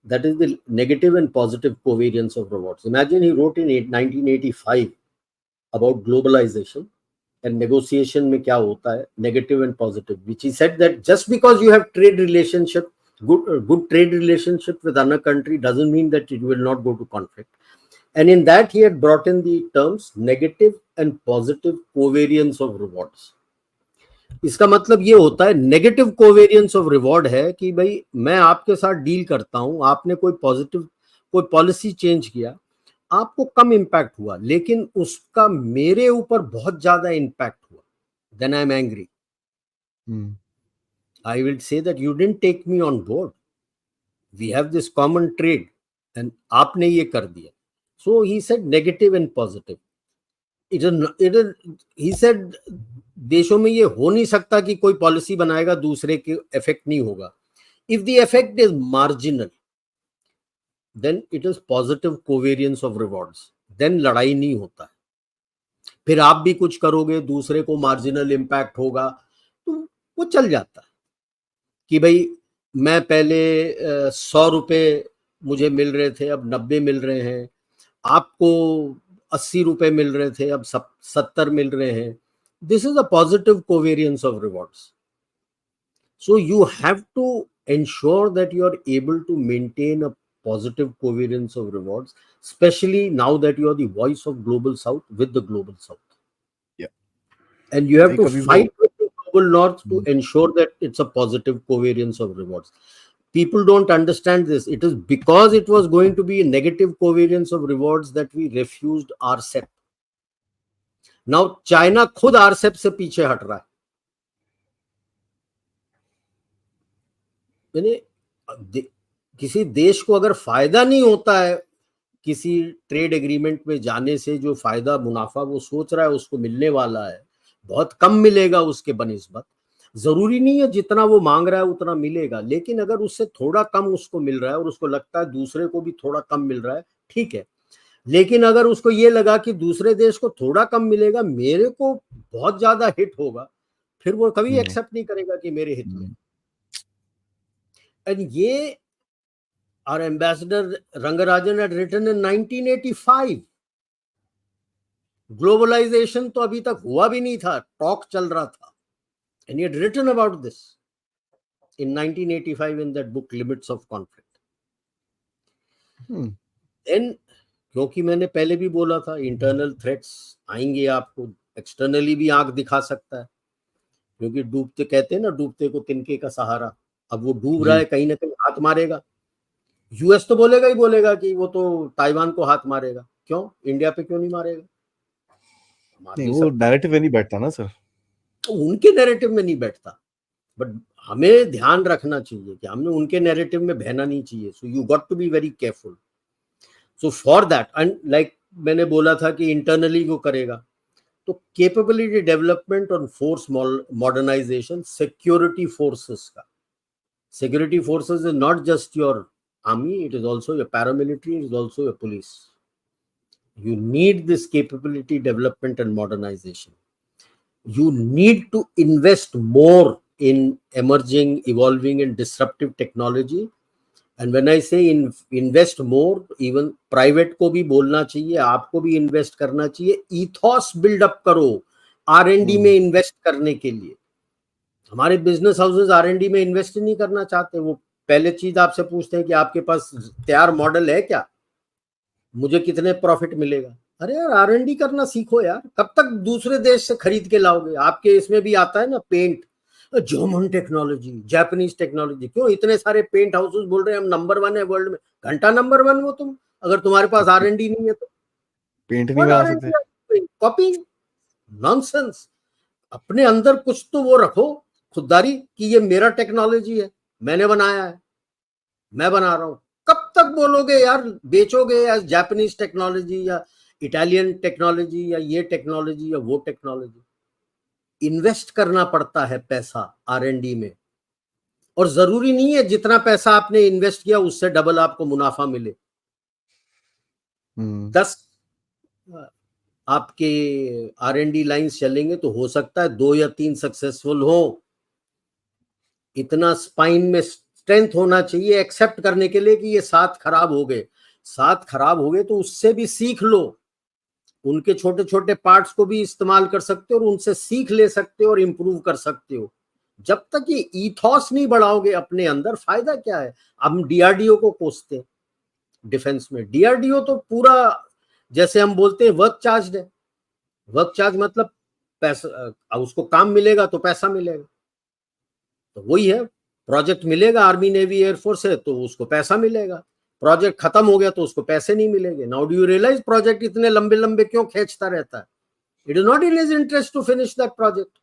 That is the negative and positive covariance of rewards. Imagine he wrote in 1985 about globalization and negotiation में क्या होता है, negative and positive, which he said that just because you have trade relationship, good trade relationship with another country doesn't mean that it will not go to conflict. And in that he had brought in the terms negative and positive covariance of rewards. इसका मतलब ये होता है, नेगेटिव कोवेरियंस ऑफ रिवॉर्ड है कि भाई मैं आपके साथ डील करता हूं, आपने कोई पॉलिसी चेंज किया, आपको कम इम्पैक्ट हुआ, लेकिन उसका मेरे ऊपर बहुत ज्यादा इम्पैक्ट हुआ, then I am angry. I will say that you didn't take me on board, we have this common trade and आपने ये कर दिया. So he said negative and positive. He said देशों में ये हो नहीं सकता कि कोई पॉलिसी बनाएगा दूसरे के इफेक्ट नहीं होगा. If the effect is marginal, then it is positive covariance of rewards. then लड़ाई नहीं होता है. फिर आप भी कुछ करोगे, दूसरे को मार्जिनल इम्पैक्ट होगा, तो वो चल जाता है कि भाई मैं पहले 100 रुपए मुझे मिल रहे थे, अब 90 मिल रहे हैं, आपको 80 रुपए मिल रहे थे, अब 70 मिल रहे हैं. This is a positive covariance of rewards. So you have to ensure that you are able to maintain a positive covariance of rewards, especially now that you are the voice of global south with the global south. Yeah. And you have to fight with the global north to ensure that it's a positive covariance of rewards. People don't understand this. It is because it was going to be a negative covariance of rewards that we refused RCEP. Now China खुद RCEP से पीछे हट रहा है. किसी देश को अगर फायदा नहीं होता है किसी ट्रेड एग्रीमेंट में जाने से, जो फायदा मुनाफा वो सोच रहा है उसको मिलने वाला है, बहुत कम मिलेगा उसके बनिस्बत. जरूरी नहीं है जितना वो मांग रहा है उतना मिलेगा, लेकिन अगर उससे थोड़ा कम उसको मिल रहा है और उसको लगता है दूसरे को भी थोड़ा कम मिल रहा है, ठीक है. लेकिन अगर उसको ये लगा कि दूसरे देश को थोड़ा कम मिलेगा, मेरे को बहुत ज्यादा हिट होगा, फिर वो कभी एक्सेप्ट नहीं करेगा कि मेरे हित में. एंड ये our ambassador Rangarajan had written in 1985. Globalization तो अभी तक हुआ भी नहीं था, टॉक चल रहा था. And he had written about this in 1985 in that book Limits of Conflict. Then क्योंकि मैंने पहले भी बोला था, इंटरनल थ्रेट्स आएंगे, आपको एक्सटर्नली भी आंख दिखा सकता है, क्योंकि डूबते कहते हैं ना, डूबते को तिनके का सहारा. अब वो डूब रहा है, कहीं ना कहीं हाथ मारेगा. यूएस तो बोलेगा ही बोलेगा कि वो तो ताइवान को हाथ मारेगा. क्यों इंडिया पे क्यों नहीं मारेगा? नहीं, वो नैरेटिव में नहीं बैठता ना सर, उनके नैरेटिव में नहीं बैठता. बट हमें ध्यान रखना चाहिए कि हमने उनके नैरेटिव में बहना नहीं चाहिए. So you got to be very careful. So for that, and like मैंने बोला था कि इंटरनली वो करेगा, तो कैपेबिलिटी डेवलपमेंट और फोर्स मॉडर्नाइजेशन, सिक्योरिटी फोर्सेस का, Security forces is not just your army, it is also your paramilitary, it is also your police. You need this capability development and modernization. You need to invest more in emerging, evolving and disruptive technology. And when I say invest more, even private को भी बोलना चाहिए, आपको भी invest करना चाहिए. ethos build up करो R&D में invest करने के लिए. हमारे बिजनेस हाउसेस R&D में इन्वेस्ट नहीं करना चाहते. वो पहले चीज आपसे पूछते हैं कि आपके पास तैयार मॉडल है क्या, मुझे कितने प्रॉफिट मिलेगा. अरे यार R&D करना सीखो यार. कब तक दूसरे देश से खरीद के लाओगे. आपके इसमें भी आता है ना paint, German technology, Japanese technology. क्यों इतने सारे पेंट हाउसेस बोल रहे हैं हम नंबर 1 है वर्ल्ड में. घंटा नंबर 1 हो तुम, अगर तुम्हारे पास R&D नहीं है तो पेंट नहीं बना सकते. Copy nonsense. अपने अंदर कुछ तो वो रखो खुददारी कि ये मेरा टेक्नोलॉजी है, मैंने बनाया है, मैं बना रहा हूं. कब तक बोलोगे यार, बेचोगे या जापानीज टेक्नोलॉजी या इटालियन टेक्नोलॉजी या ये टेक्नोलॉजी या वो टेक्नोलॉजी. इन्वेस्ट करना पड़ता है पैसा R&D में. और जरूरी नहीं है जितना पैसा आपने इन्वेस्ट किया उससे डबल आपको मुनाफा मिले. 10 आपके R&D लाइंस चलेंगे तो हो सकता है 2 या 3 सक्सेसफुल हो. इतना स्पाइन में स्ट्रेंथ होना चाहिए एक्सेप्ट करने के लिए कि ये 7 खराब हो गए. 7 खराब हो गए तो उससे भी सीख लो, उनके छोटे छोटे पार्ट्स को भी इस्तेमाल कर सकते हो और उनसे सीख ले सकते हो और इंप्रूव कर सकते हो. जब तक ये ईथॉस नहीं बढ़ाओगे अपने अंदर, फायदा क्या है. हम DRDO को कोसते हैं डिफेंस में. DRDO तो पूरा जैसे हम बोलते हैं वर्क चार्ज है. वर्क चार्ज मतलब पैसा, उसको काम मिलेगा तो पैसा मिलेगा. तो वही है, प्रोजेक्ट मिलेगा आर्मी नेवी एयरफोर्स से तो उसको पैसा मिलेगा. प्रोजेक्ट खत्म हो गया तो उसको पैसे नहीं मिलेंगे. Now do you realise project इतने लंबे लंबे क्यों खींचता रहता है. It is not in his interest to finish that project.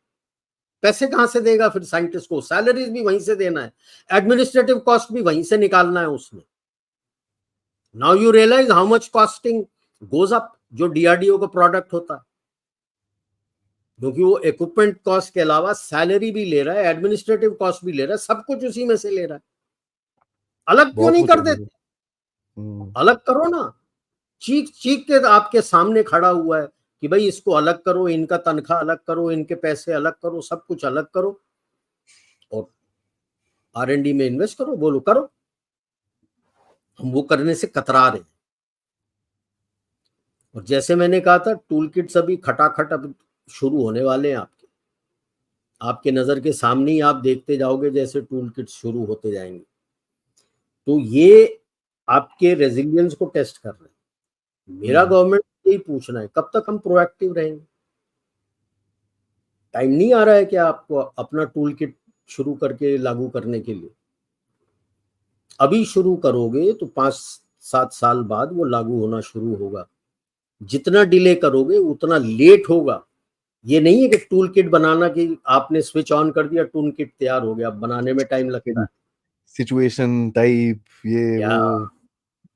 पैसे कहां से देगा फिर साइंटिस्ट को. सैलरीज भी वहीं से देना है, एडमिनिस्ट्रेटिव कॉस्ट भी वहीं से निकालना है उसमें. Now you realise how much costing goes up जो DRDO का प्रोडक्ट होता है, क्योंकि वो इक्विपमेंट कॉस्ट के अलावा सैलरी भी ले रहा है, एडमिनिस्ट्रेटिव कॉस्ट भी ले रहा है, सब कुछ उसी में से ले रहा है. अलग क्यों नहीं कर देते. अलग करो ना. चीख चीख के आपके सामने खड़ा हुआ है कि भाई इसको अलग करो, इनका तनख्वाह अलग करो, इनके पैसे अलग करो, सब कुछ अलग करो और R&D में इन्वेस्ट करो. बोलो करो. हम वो करने से कतरा रहे हैं. और जैसे मैंने कहा था टूल किट्स अभी खटाखट अब शुरू होने वाले हैं. आपके नजर के सामने ही आप देखते जाओगे जैसे टूल किट्स शुरू होते जाएंगे. तो ये आपके रेजिलियंस को टेस्ट कर रहे हैं. मेरा गवर्नमेंट यही पूछना है कब तक हम प्रोएक्टिव रहेंगे. टाइम नहीं आ रहा है कि आपको अपना टूल किट शुरू करके लागू करने के लिए. अभी शुरू करोगे तो 5-7 साल बाद वो लागू होना शुरू होगा. जितना डिले करोगे उतना लेट होगा. ये नहीं है कि टूल किट बनाना कि आपने स्विच ऑन कर दिया टूल किट तैयार हो गया. बनाने में टाइम लगता है. सिचुएशन टाइप ये वो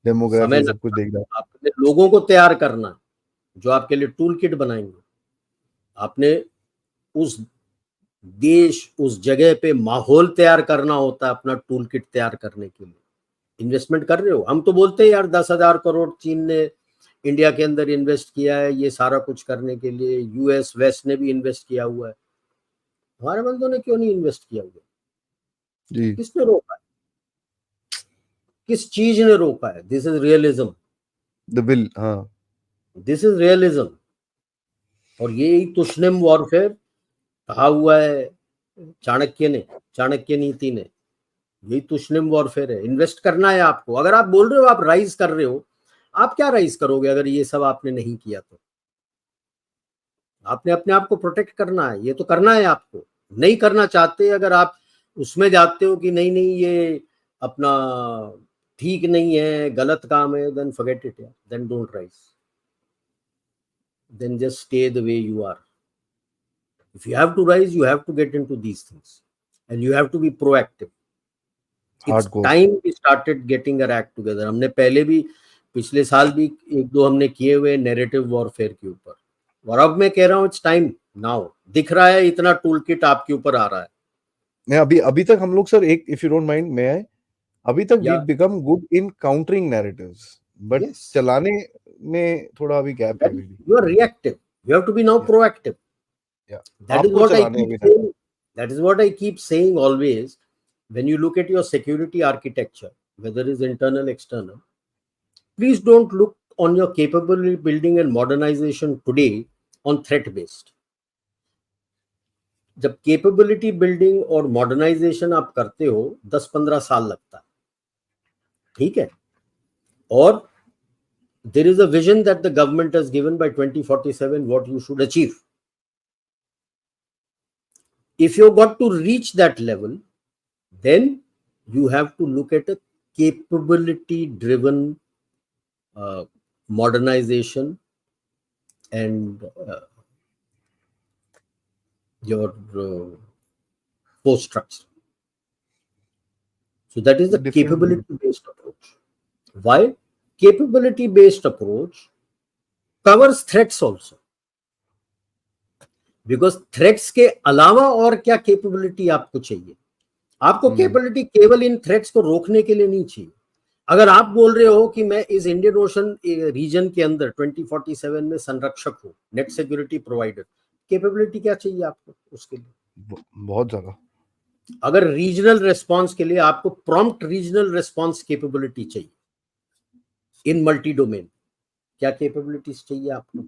डेमोग्राफी सब कुछ देखना. आपने लोगों को तैयार करना जो आपके लिए टूल किट बनाएंगे. आपने उस देश उस जगह पे माहौल तैयार करना होता है अपना टूल किट तैयार करने के लिए. इन्वेस्टमेंट कर रहे हो. हम तो बोलते हैं यार 10,000 करोड़ चीन ने इंडिया के अंदर इन्वेस्ट किया है ये सारा कुछ करने के लिए. US वेस्ट ने भी इन्वेस्ट किया हुआ है. हमारे बंदों ने क्यों नहीं इन्वेस्ट किया हुआ जी. किसने रोका है, किस चीज ने रोका है. This is realism. The will. हाँ, दिस इज रियलिज्म. और ये तुष्णिम वॉरफेयर कहा हुआ है चाणक्य नीति ने. यही तुष्णिम वॉरफेयर है. इन्वेस्ट करना है आपको. अगर आप बोल रहे हो आप राइज कर रहे हो, आप क्या राइज करोगे अगर ये सब आपने नहीं किया तो. आपने अपने आप को प्रोटेक्ट करना है. ये तो करना है आपको. नहीं करना चाहते अगर आप उसमें जाते हो कि नहीं नहीं ये अपना ठीक नहीं है, गलत काम है, देन फॉरगेट इट यार. Then don't rise. Then just stay the way you are. If you have to rise, you have to get into these things and you have to be proactive. It's time we started getting our act together. हमने पहले भी पिछले साल भी 1-2 हमने किए हुए नैरेटिव वॉरफेयर के ऊपर. और अब मैं कह रहा हूँ इट्स टाइम नाउ. दिख रहा है इतना टूल किट आपके ऊपर आ रहा है. मैं अभी तक हम लोग सर, एक इफ यू डोंट माइंड मैं अभी तक वी या become good in countering narratives, but yes, चलाने में थोड़ा अभी गैप है अभी भी। You are reactive, you have to be now या प्रोएक्टिव. या That is आपको what I चलाने keep अभी तक। saying. That is what I keep saying always. When you look at your security architecture, whether it is internal, external, please don't look on your capability building and modernization today on threat based. जब capability building और modernization आप करते हो 10-15 साल लगता है, ठीक है, और there is a vision that the government has given by 2047 what you should achieve. If you got to reach that level, then you have to look at a capability driven modernization and your force structure. So that is the different. capability based approach. Why? Capability based approach covers threats also, because threats के अलावा और क्या capability आपको चाहिए? आपको capability केवल इन threats को रोकने के लिए नहीं चाहिए. अगर आप बोल रहे हो कि मैं इस इंडियन ओशन रीजन के अंदर 2047 में संरक्षक हूँ, नेट सिक्योरिटी प्रोवाइडर, कैपेबिलिटी क्या चाहिए आपको उसके लिए? बहुत ज्यादा। अगर रीजनल रिस्पांस के लिए आपको प्रॉम्प्ट रीजनल रिस्पांस कैपेबिलिटी चाहिए इन मल्टी डोमेन, क्या कैपेबिलिटीज चाहिए आपको?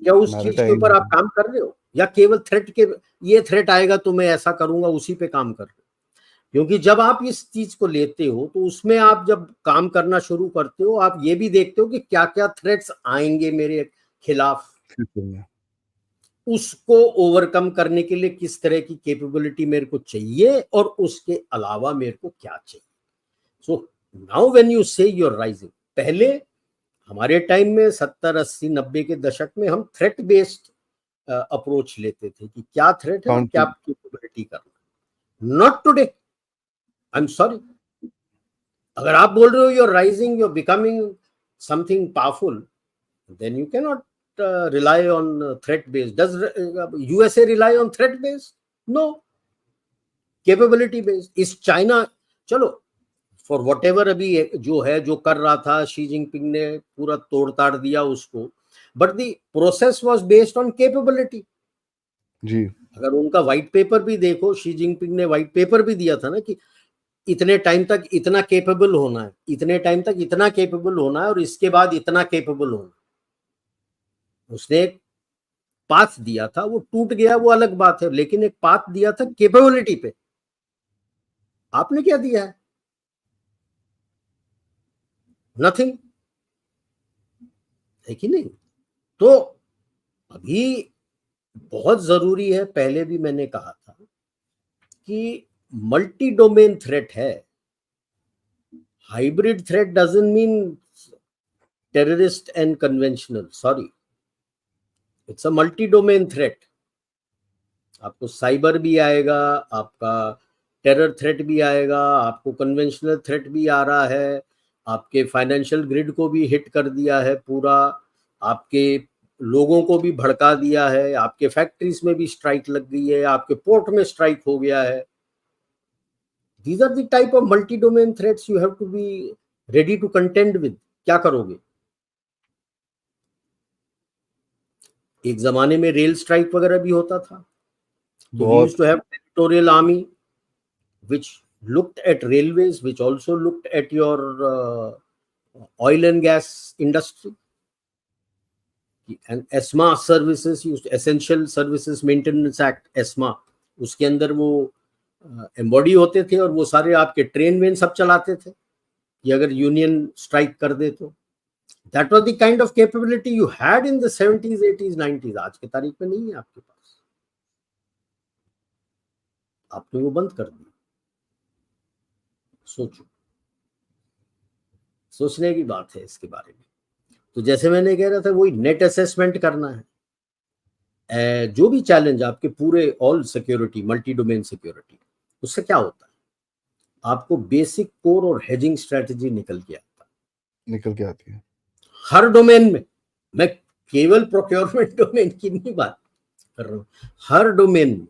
क्या उस चीज के ऊपर आप काम कर रहे हो, या केवल थ्रेट के, ये थ्रेट आएगा तो मैं ऐसा करूंगा, उसी पे काम कर रहे हो? क्योंकि जब आप इस चीज को लेते हो तो उसमें आप जब काम करना शुरू करते हो, आप ये भी देखते हो कि क्या क्या थ्रेट्स आएंगे मेरे खिलाफ, उसको ओवरकम करने के लिए किस तरह की कैपेबिलिटी मेरे को चाहिए, और उसके अलावा मेरे को क्या चाहिए. सो नाउ व्हेन यू से यूर राइजिंग, पहले हमारे टाइम में 70, 80, 90 के दशक में हम थ्रेट बेस्ड अप्रोच लेते थे कि क्या थ्रेट है और क्या कैपेबिलिटी करना. Not today. I am sorry, अगर आप बोल रहे हो you are rising, you are becoming something powerful, then you cannot rely on threat based. Does USA rely on threat based? No. Capability based. Is China, चलो फॉर वट एवर अभी जो है, जो कर रहा था शी जिनपिंग ने पूरा तोड़ ताड़ दिया उसको, but the process was based on capability. जी। अगर उनका व्हाइट पेपर भी देखो, शी जिनपिंग ने व्हाइट पेपर भी दिया था ना कि इतने टाइम तक इतना केपेबल होना है, इतने टाइम तक इतना केपेबल होना है, और इसके बाद इतना केपेबल होना. उसने एक पाथ दिया था, वो टूट गया वो अलग बात है, लेकिन एक पाथ दिया था कैपेबिलिटी पे. आपने क्या दिया है? नथिंग. है कि नहीं? तो अभी बहुत जरूरी है, पहले भी मैंने कहा था कि मल्टी डोमेन थ्रेट है. Hybrid threat doesn't mean terrorist and conventional. Sorry, it's a multi domain threat. आपको साइबर भी आएगा, आपका टेरर थ्रेट भी आएगा, आपको कन्वेंशनल थ्रेट भी आ रहा है, आपके फाइनेंशियल ग्रिड को भी हिट कर दिया है पूरा, आपके लोगों को भी भड़का दिया है, आपके फैक्ट्रीज में भी स्ट्राइक लग गई है, आपके पोर्ट में स्ट्राइक हो गया है. These are the type of multi-domain threats you have to be ready to contend with. क्या करोगे? एक जमाने में रेल स्ट्राइक वगैरह भी होता था, तो we used to have territorial army which looked at railways, which also looked at your oil and gas industry. And ESMA services, used Essential Services Maintenance Act, ESMA, उसके अंदर वो एम्बॉडी होते थे, और वो सारे आपके ट्रेन वेन सब चलाते थे कि अगर यूनियन स्ट्राइक कर दे तो. That was the kind of capability you had in the 70s, 80s, 90s. आज के तारीख में नहीं है आपके पास. आपने वो बंद कर दिया. सोचो, सोचने की बात है इसके बारे में. तो जैसे मैंने कह रहा था, वही नेट असेसमेंट करना है. जो भी चैलेंज आपके पूरे all security, multi domain security, उससे क्या होता है, आपको बेसिक कोर और हेजिंग स्ट्रेटजी निकल के आती है हर डोमेन में. मैं केवल प्रोक्योरमेंट डोमेन की नहीं बात कर रहा हूं, हर डोमेन में.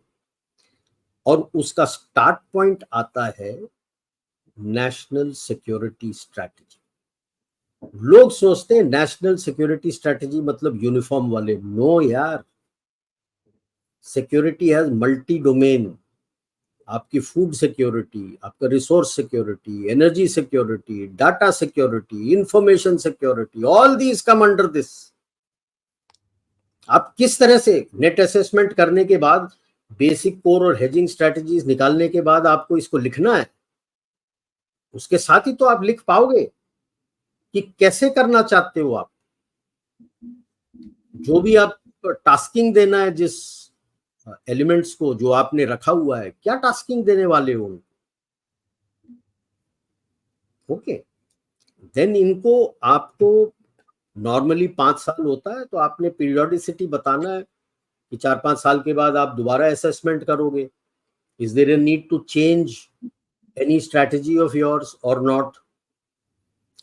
और उसका स्टार्ट पॉइंट आता है नेशनल सिक्योरिटी स्ट्रैटेजी। लोग सोचते हैं नेशनल सिक्योरिटी स्ट्रैटेजी मतलब यूनिफॉर्म वाले, नो यार, सिक्योरिटी हैज मल्टी डोमेन। आपकी फूड सिक्योरिटी, आपका resource security, energy security, data security, information security, all these come under this. आप किस तरह से नेट असेसमेंट करने के बाद, बेसिक कोर और हेजिंग स्ट्रेटजीज निकालने के बाद आपको इसको लिखना है, उसके साथ ही तो आप लिख पाओगे कि कैसे करना चाहते हो आप। जो भी आप टास्किंग देना है जिस एलिमेंट्स को जो आपने रखा हुआ है, क्या टास्किंग देने वाले हो, ओके। देन इनको आपको नॉर्मली 5 साल होता है, तो आपने पीरियोडिसिटी बताना है कि 4-5 साल के बाद आप दोबारा असेसमेंट करोगे, is there a need to change any strategy of yours और नॉट,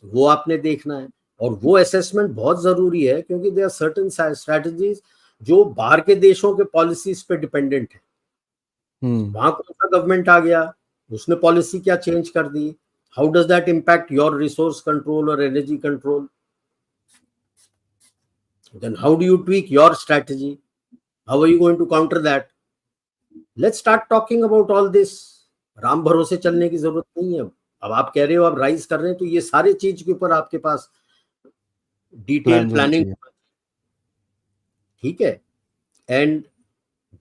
वो आपने देखना है। और वो असेसमेंट बहुत जरूरी है क्योंकि देयर आर सर्टेन स्ट्रैटेजीज जो बाहर के देशों के पॉलिसीज पे डिपेंडेंट है। वहां कौन सा गवर्नमेंट आ गया, उसने पॉलिसी क्या चेंज कर दी, how does that impact your resource control और energy control, then how do you tweak your strategy, how are you going to counter that, let's start talking about all this। Ram भरोसे चलने की जरूरत नहीं है। अब आप कह रहे हो आप राइज कर रहे हैं, तो ये सारे चीज के ऊपर आपके पास डिटेल प्लानिंग, ठीक है। एंड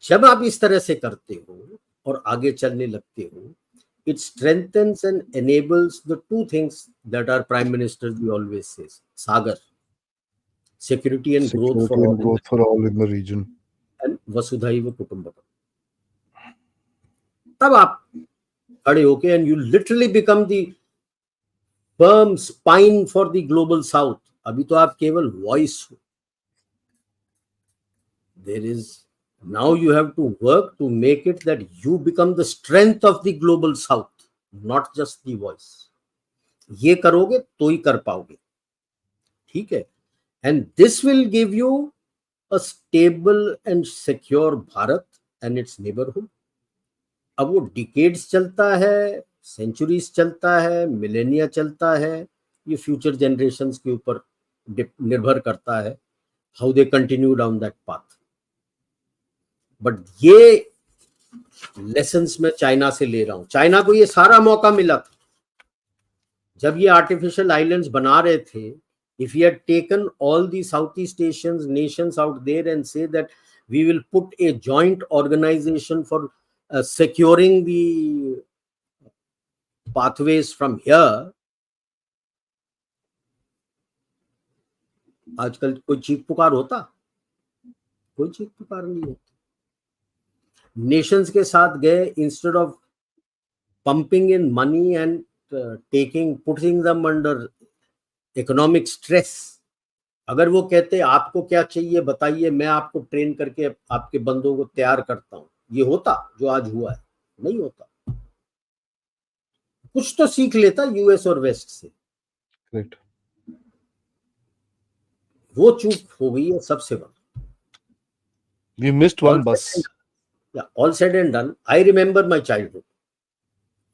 जब आप इस तरह से करते हो और आगे चलने लगते हो, it strengthens and enables the two things that our prime minister always says, sagar, security and growth for all in the region, and vasudhaiva kutumbakam। तब आप खड़े होके and you literally become the firm spine for the global south. अभी तो आप केवल वॉइस हो, there is now you have to work to make it that you become the strength of the global south, not just the voice. ये करोगे तो ही कर पाओगे, ठीक है। And this will give you a stable and secure Bharat and its neighbourhood. अब वो डिकेड्स चलता है, सेंचुरीज चलता है, मिलेनिया चलता है, ये फ्यूचर जनरेशंस के ऊपर निर्भर करता है, how they continue down that path. But ये लेसन्स मैं चाइना से ले रहा हूं। चाइना को ये सारा मौका मिला था जब ये आर्टिफिशियल आइलैंड्स बना रहे थे। if he had taken all the Southeast Asian nations out there and say that we will put a joint organization for securing the pathways from here, आजकल कोई चीख पुकार होता? कोई चीख पुकार नहीं होती। नेशंस के साथ गए, instead of pumping in money and putting them under economic stress, अगर वो कहते आपको क्या चाहिए बताइए, मैं आपको ट्रेन करके आपके बंदों को तैयार करता हूं, ये होता जो आज हुआ है? नहीं होता। कुछ तो सीख लेता यूएस और वेस्ट से, Right. वो चूक हो गई है सबसे बड़ा। We missed one bus. All said and done, I remember my childhood।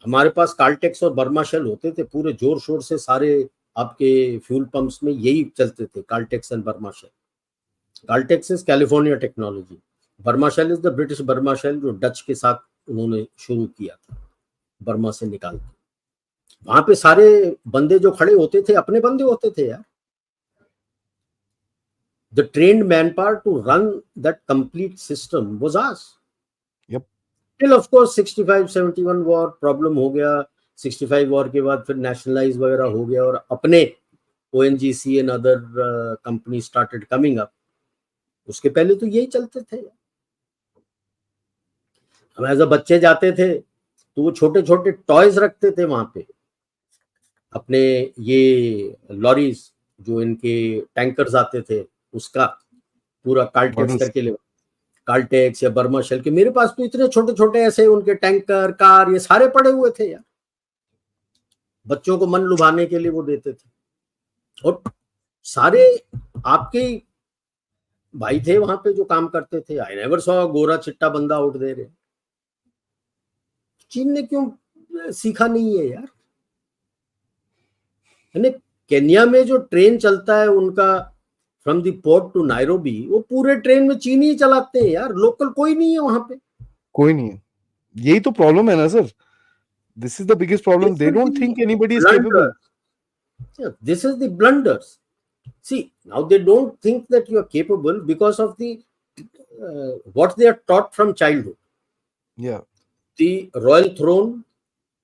हमारे पास कार्लटेक्स और बर्मा शेल होते थे, पूरे जोर शोर से सारे आपके फ्यूल पंप्स में यही चलते थे, Caltex and Burma Shell. Caltex is California technology, Burma Shell is the British Burma Shell जो डच के साथ उन्होंने शुरू किया था, बर्मा से निकाल के। वहां पे सारे बंदे जो खड़े होते थे अपने बंदे होते थे यार। The trained man power to run that complete system was आस। Yep. Till of course 65-71 war problem हो गया, 65 वॉर के बाद फिर नेशनलाइज वगैरह हो गया और अपने ONGC and other company started coming up. उसके पहले तो यही चलते थे। हम एज अ बच्चे जाते थे तो वो छोटे छोटे टॉयज रखते थे वहां पे, अपने ये लॉरीज जो इनके टैंकर्स आते थे उसका पूरा कार्लटेक्स करके ले, कार्लटेक्स या बर्मा शेल के। मेरे पास तो इतने छोटे छोटे ऐसे उनके टैंकर, कार, ये सारे पड़े हुए थे यार। बच्चों को मन लुभाने के लिए वो देते थे, और सारे आपके भाई थे वहां पे जो काम करते थे। आई नेवर सॉ गोरा चिट्टा बंदा आउट दे रहे। चीन ने क्यों सीखा नहीं है यार? केन्या में जो ट्रेन चलता है उनका from the port to Nairobi, वो पूरे ट्रेन में चीनी ही चलाते हैं यार, लोकल कोई नहीं है वहां पे। कोई नहीं है, यही तो प्रॉब्लम है ना sir, this is the biggest problem, they don't think anybody is capable. This is the blunders. See, now they don't think that you are capable because of the what they are taught from childhood. Yeah. The royal throne,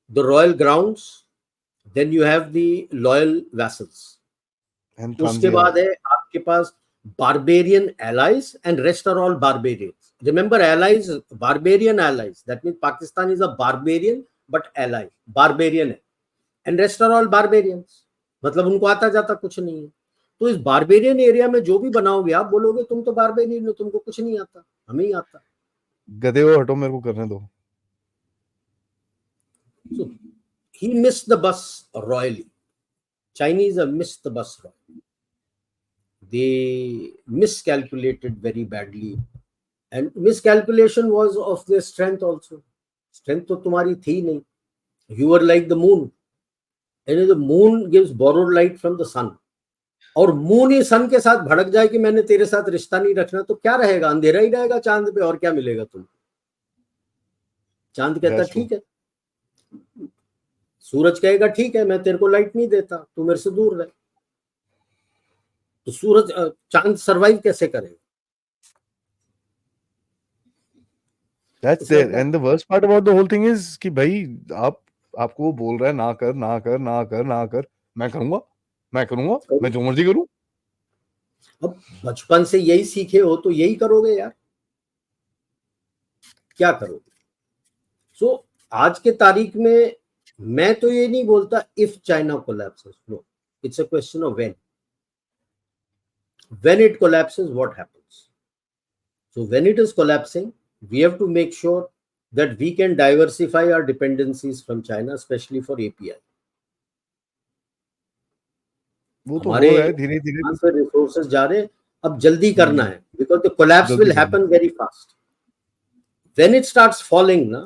the royal grounds, then you have the loyal vassals. And उसके बाद है आपके पास barbarian allies, and rest are all barbarians. Remember, allies, barbarian allies. That means Pakistan is a barbarian but ally, barbarian है, and rest are all barbarians. मतलब उनको आता जाता कुछ नहीं है। तो इस बारबेरियन एरिया में जो भी बनाओगे आप बोलोगे तुम तो बारबेरियन हो, तुमको कुछ नहीं आता, हमें ही आता। गधे हो, हटो, मेरे को करने दो। So he missed the bus royally. Chinese have missed the bus royally. They miscalculated very badly, and miscalculation was of their strength also. Strength तो तुम्हारी थी नहीं। You were like the moon, and the moon gives borrowed light from the sun. और मून ही सन के साथ भड़क जाए कि मैंने तेरे साथ रिश्ता नहीं रखना, तो क्या रहेगा? अंधेरा ही रहेगा चांद पे, और क्या मिलेगा तुम? चांद कहता ठीक है, सूरज कहेगा ठीक है, मैं तेरे को लाइट नहीं देता, तू मेरे से दूर रहे। तो सूरज चांद सरवाइव कैसे करेगा? That's there. And the worst part about the whole thing is कि भाई आपको वो बोल रहा है ना कर ना कर ना कर ना कर, मैं करूंगा मैं जो मर्जी करूं। अब बचपन से यही सीखे हो तो यही करोगे यार, क्या करोगे? सो आज के तारीख में मैं तो ये नहीं बोलता if China collapses, no, it's a question of when it collapses what happens. So when it is collapsing, we have to make sure that we can diversify our dependencies from China, especially for API. वो तो हो रहा है धीरे धीरे, रिसोर्सेज जा रहे हैं, अब जल्दी करना है, because the collapse will happen very fast. When it starts falling ना,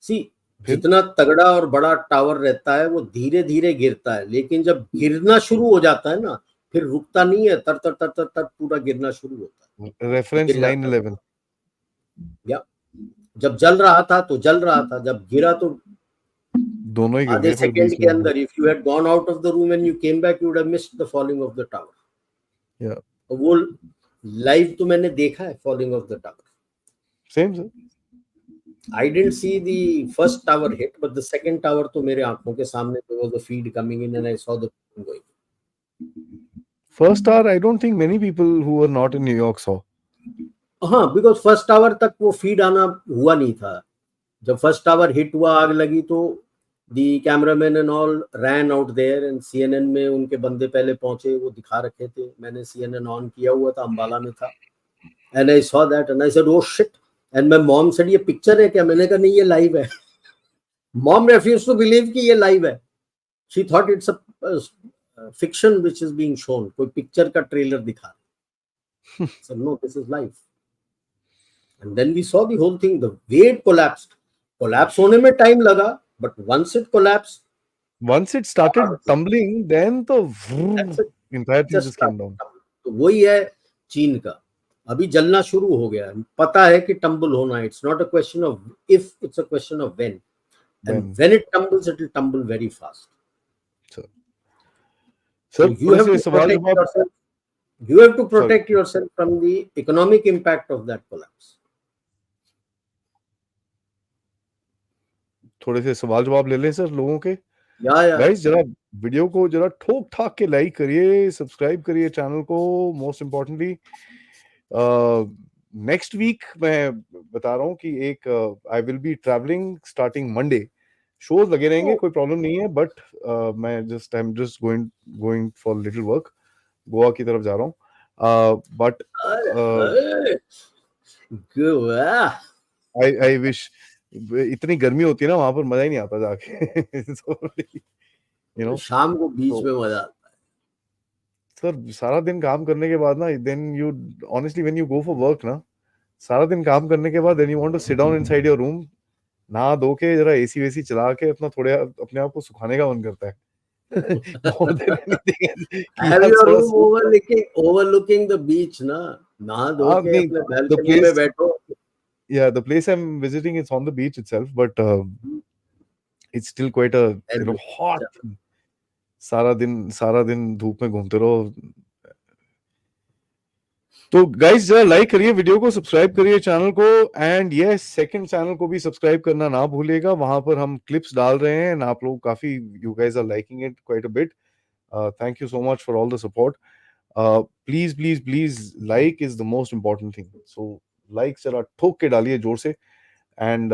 see, जितना तगड़ा और बड़ा टावर रहता है वो धीरे धीरे गिरता है, लेकिन जब गिरना शुरू हो जाता है ना, फिर रुकता नहीं है, तर तर तर तर तर पूरा गिरना शुरू होता है। रेफरेंस 9/11, या जब जल रहा था तो जल रहा था, जब गिरा तो दोनों ही आधे सेकंड के अंदर, if you had gone out of the room and you came back, you would have missed the falling of the tower. Yeah. वो लाइव तो मैंने देखा है, falling of the tower. Same sir. I didn't see the first tower hit, but the second tower तो मेरे आंखों के सामने, there was the feed coming in and I saw the going. First tower, I don't think many people who were not in New York saw. हाँ, because first tower तक वो feed आना हुआ नहीं था। जब first tower hit हुआ, आग लगी, तो the cameraman and all ran out there, and CNN में उनके बंदे पहले पहुंचे, वो दिखा रखे थे, मैंने CNN ऑन किया हुआ था, अंबाला में था, and I saw that and I said oh shit, and my mom said ये पिक्चर है क्या? मैंने कहा नहीं, ये लाइव है। Mom refused to believe कि ये लाइव है, she thought it's a fiction which is being shown, कोई पिक्चर का ट्रेलर दिखा। So no, this is live. And then we saw the whole thing, the way it collapsed. Collapse होने में टाइम लगा, but once it collapsed, once it started tumbling, then the entire thing just came down. तो वही है चीन का, अभी जलना शुरू हो गया, पता है कि टम्बल होना है। It's not a question of if, it's a question of when. And when it tumbles, it will tumble very fast. So you have to protect yourself. You have to protect yourself from the economic impact of that collapse. थोड़े से सवाल जवाब ले लें सर लोगों के। गाइस जरा वीडियो को जरा ठोक ठाक के लाइक करिए, सब्सक्राइब करिए चैनल को। मोस्ट इम्पोर्टेंटली नेक्स्ट वीक मैं बता रहा हूँ कि एक I will be travelling starting Monday, shows लगे रहेंगे, कोई प्रॉब्लम नहीं है, बट मैं I am just going for little work, Goa की तरफ जा रहा हूँ, बट आई विश, इतनी गर्मी होती है ना वहां पर, मजा ही नहीं आता जाके। so, शाम को बीच में मजा आता है सर। सारा दिन काम करने के बाद ना, then you honestly when you go for work ना, सारा दिन काम करने के बाद then you want to sit down inside your room नहा धो के जरा एसी वेसी चला के अपना थोड़े अपने आप को सुखाने का मन करता है। More than anything else, कि Have यार your थोड़ा room overlooking the beach ना, नहा धो हाँ के नहीं, अपने the balcony में place, बैठो। yeah, the place I'm visiting is on the beach itself, but it's still quite a hot thing. सारा दिन धूप में घूमते रहो। तो गाइस जरा लाइक करिए वीडियो को, सब्सक्राइब करिए चैनल को, एंड ये सेकंड चैनल को भी सब्सक्राइब करना ना भूलिएगा। वहां पर हम क्लिप्स डाल रहे हैं, आप लोग काफी, you guys are liking it quite a bit. Thank you so much for all the support. Please like is the most important thing, so like जरा ठोक के डालिए जोर से। And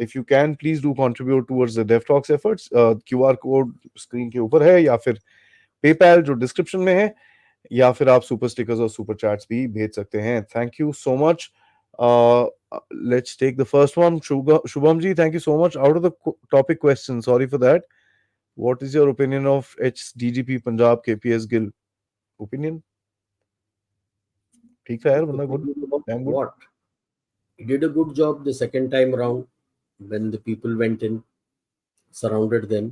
if you can, please do contribute towards the DevTalks efforts. QR code screen के ऊपर है, या फिर PayPal जो डिस्क्रिप्शन में है, या फिर आप सुपर स्टिकर्स और सुपर चैट्स भी भेज सकते हैं। Thank you so much. Let's take the first one. Shubham ji, thank you so much. Out of the topic question, sorry for that, what is your opinion of HDGP Punjab KPS Gill? Opinion ठीक था यार, बंदा good, damn good. What? He did a good job the second time around when the people went in, surrounded them.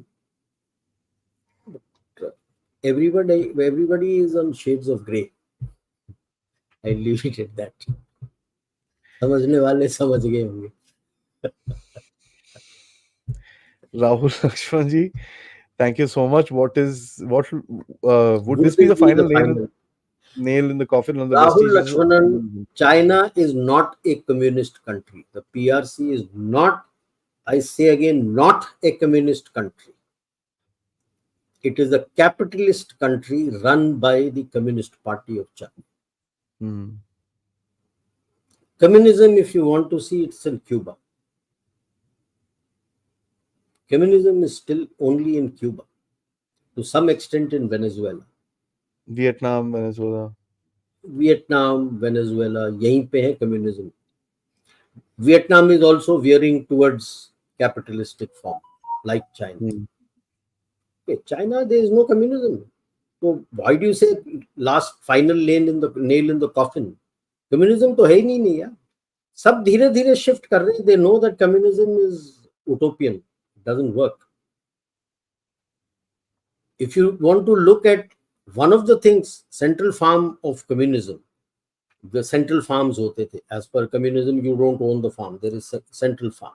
Everybody is on shades of grey. I leave it at that. समझने वाले समझ गए होंगे। Rahul Lakshman ji, thank you so much. What would this be the final nail in the coffin on the Rahul vestiges? Lakshmanan, China is not a communist country. The PRC is not, I say again, not a communist country. It is a capitalist country run by the Communist Party of China. Communism, if you want to see, it's in Cuba. Communism is still only in Cuba, to some extent in Venezuela. Vietnam, Venezuela, यहीं पे है communism. Vietnam is also veering towards capitalistic form, like China. Okay, China, there is no communism. So why do you say last final nail in the coffin? Communism तो है ही नहीं यार. सब धीरे धीरे shift कर रहे हैं. They know that communism is utopian. It doesn't work. If you want to look at one of the things, central farm of communism, the central farms होते थे. As per communism, you don't own the farm. There is a central farm.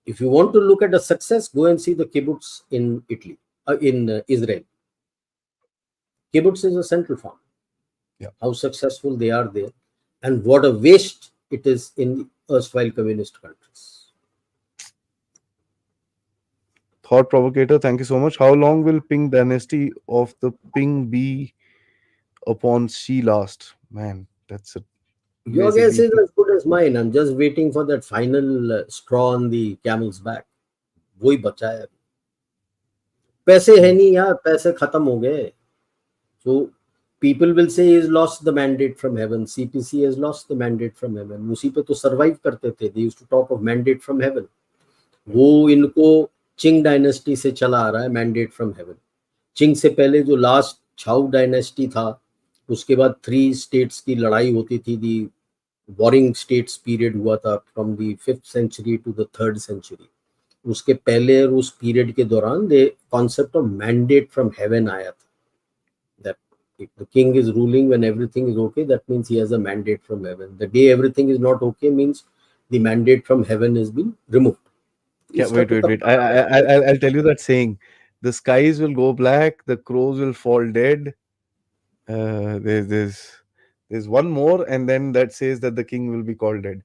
If you want to look at a success, go and see the kibbutz in Italy, in Israel. Kibbutz is a central farm. Yeah. How successful they are there, and what a waste it is in erstwhile communist countries. Thought provocator, thank you so much. How long will Ping dynasty of the Ping be upon Xi last? Man, that's a Your guess is as good as mine. I'm just waiting for that final straw on the camel's back. वही बचा है. पैसे है नहीं यार, पैसे खत्म हो गए. So people will say he's lost the mandate from heaven. CPC has lost the mandate from heaven. उसी पे तो survive करते थे. They used to talk of mandate from heaven. वो इनको चिंग डायनेस्टी से चला आ रहा है मैंडेट फ्रॉम हेवन. चिंग से पहले जो लास्ट छाऊ डायनेस्टी था, उसके बाद 3 स्टेट्स की लड़ाई होती थी. दी वॉरिंग स्टेट्स पीरियड हुआ था from the 5th century to the 3rd century. उसके पहले और उस पीरियड के दौरान the concept of mandate from heaven आया था. That if the king is ruling when everything is okay, that means he has a mandate from heaven. The day everything is not okay means the mandate from heaven has been removed. Yeah, wait. I'll tell you that saying. The skies will go black, the crows will fall dead. There's one more, and then that says that the king will be called dead.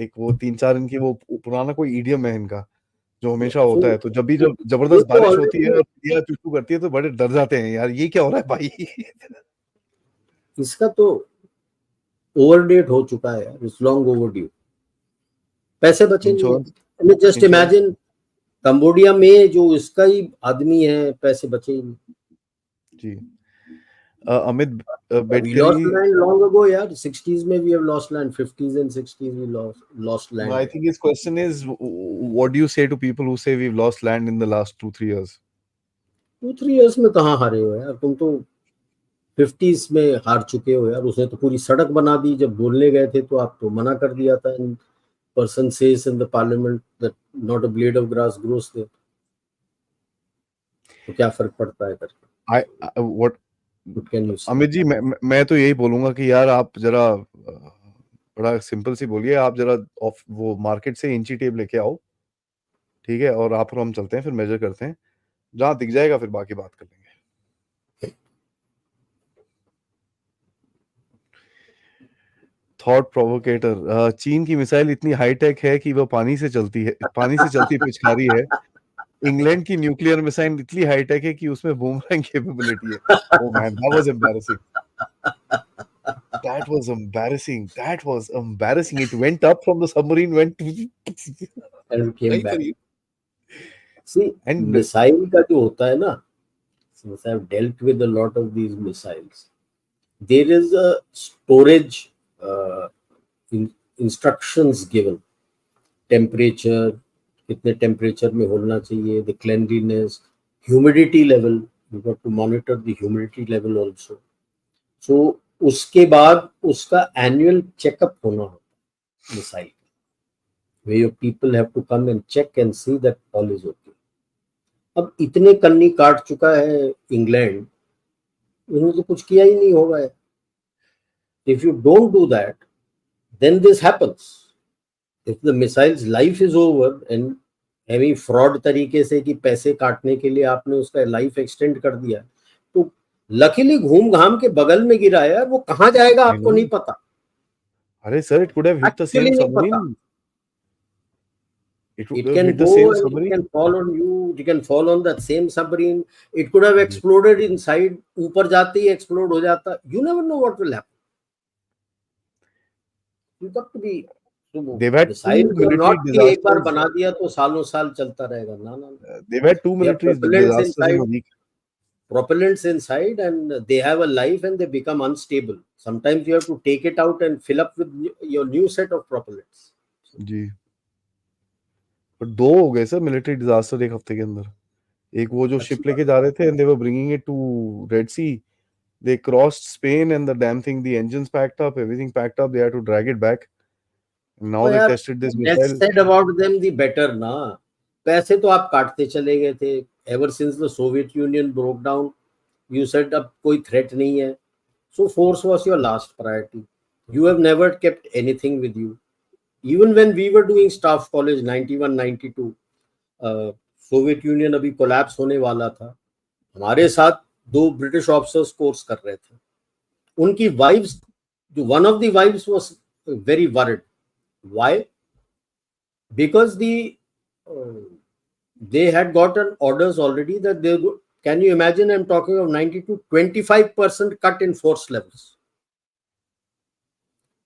एक वो 3-4 इनकी वो पुराना कोई इडियम है इनका, जो हमेशा होता है. तो जब भी जब जबरदस्त बारिश होती है और चिड़िया चुचू करती है, तो बड़े डर जाते हैं यार, ये क्या हो रहा है भाई. इसका तो ओवरडेट हो चुका है यार. It's long overdue. पैसे बचे नहीं. जस्ट इमेजिन कंबोडिया में जो इसका ही आदमी है, पैसे बचे ही नहीं. जी. Amit we lost land long ago yaar. 60s में we have lost land. 50s and 60s we lost land. I think his question is, what do you say to people who say we've lost land in the last 2-3 years? 2-3 years में कहाँ हारे हो यार. तुम तो 50s में हार चुके हो यार. उसने तो पूरी सड़क बना दी. जब बोलने गए थे तो आप तो मना कर दिया था. person says in the parliament that not a blade of grass grows there, तो क्या फर्क पड़ता है करके? what What can you say? Amit ji, मैं तो यही बोलूंगा कि यार आप जरा बड़ा सिंपल सी बोलिए, आप जरा वो मार्केट से इंची टेप लेके आओ, ठीक है, और आप और हम चलते हैं, फिर मेजर करते हैं, जहां दिख जाएगा फिर बाकी बात कर लेंगे। थॉट प्रोवोकेटर, चीन की मिसाइल इतनी हाईटेक है कि वो पानी से चलती पिचकारी है। इंग्लैंड की न्यूक्लियर मिसाइल इतनी हाईटेक है कि उसमें बूमरैंग कैपेबिलिटी है। Oh man, that was embarrassing. That was embarrassing. That was embarrassing. It went up from the submarine, went And came right back. for you. See, And missile का जो होता है ना, since I've dealt with a lot of these missiles, there is a storage instructions given. Temperature, कितने temperature में होना चाहिए, the cleanliness, humidity level. You got to monitor the humidity level also. So उसके बाद उसका annual checkup होना होता missile, where your people have to come and check and see that all is okay. अब इतने कन्नी काट चुका है इंग्लैंड, उन्होंने तो कुछ किया ही नहीं होगा। If you don't do that, then this happens. If the missile's life is over and heavy fraud तरीके से कि पैसे काटने के लिए आपने उसका लाइफ एक्सटेंड कर दिया, तो लकीली घूम घाम के बगल में गिरा है, वो कहाँ जाएगा आपको नहीं पता। अरे sir, it could have hit the same Actually नहीं पता। submarine. It would It have can hit the go same and it submarine. can fall on you. You can fall on that same submarine. It could have exploded inside. ऊपर जाते ही explode हो जाता। You never know what will happen. You got to be. They've had two Missiles are military not कि एक बार disasters. बना दिया तो सालों साल चलता रहेगा। ना ना। They've had two They have military propellants disasters in a inside. week. Propellants inside, and they have a life and they become unstable. Sometimes you have to take it out and fill up with your new set of propellants. जी, पर दो हो गए सर मिलिट्री डिजास्टर एक हफ्ते के अंदर। एक वो जो शिप लेके जा रहे थे and they were bringing it to Red Sea. They crossed Spain and the damn thing, the engines packed up, everything packed up. They had to drag it back. And now they tested this Less missile. said about them, the better ना। पैसे तो आप काटते चले गए थे। Ever since the Soviet Union broke down, you said अब कोई threat नहीं है. So force was your last priority. You have never kept anything with you. Even when we were doing staff college 91, 92, Soviet union अभी कोलैप्स होने वाला था, हमारे साथ दो ब्रिटिश ऑफिसर्स कोर्स कर रहे थे। उनकी wives, one of the wives was very worried. Why? Because they had gotten orders already that they would, can you imagine, I'm talking of 92, 25% cut in force levels.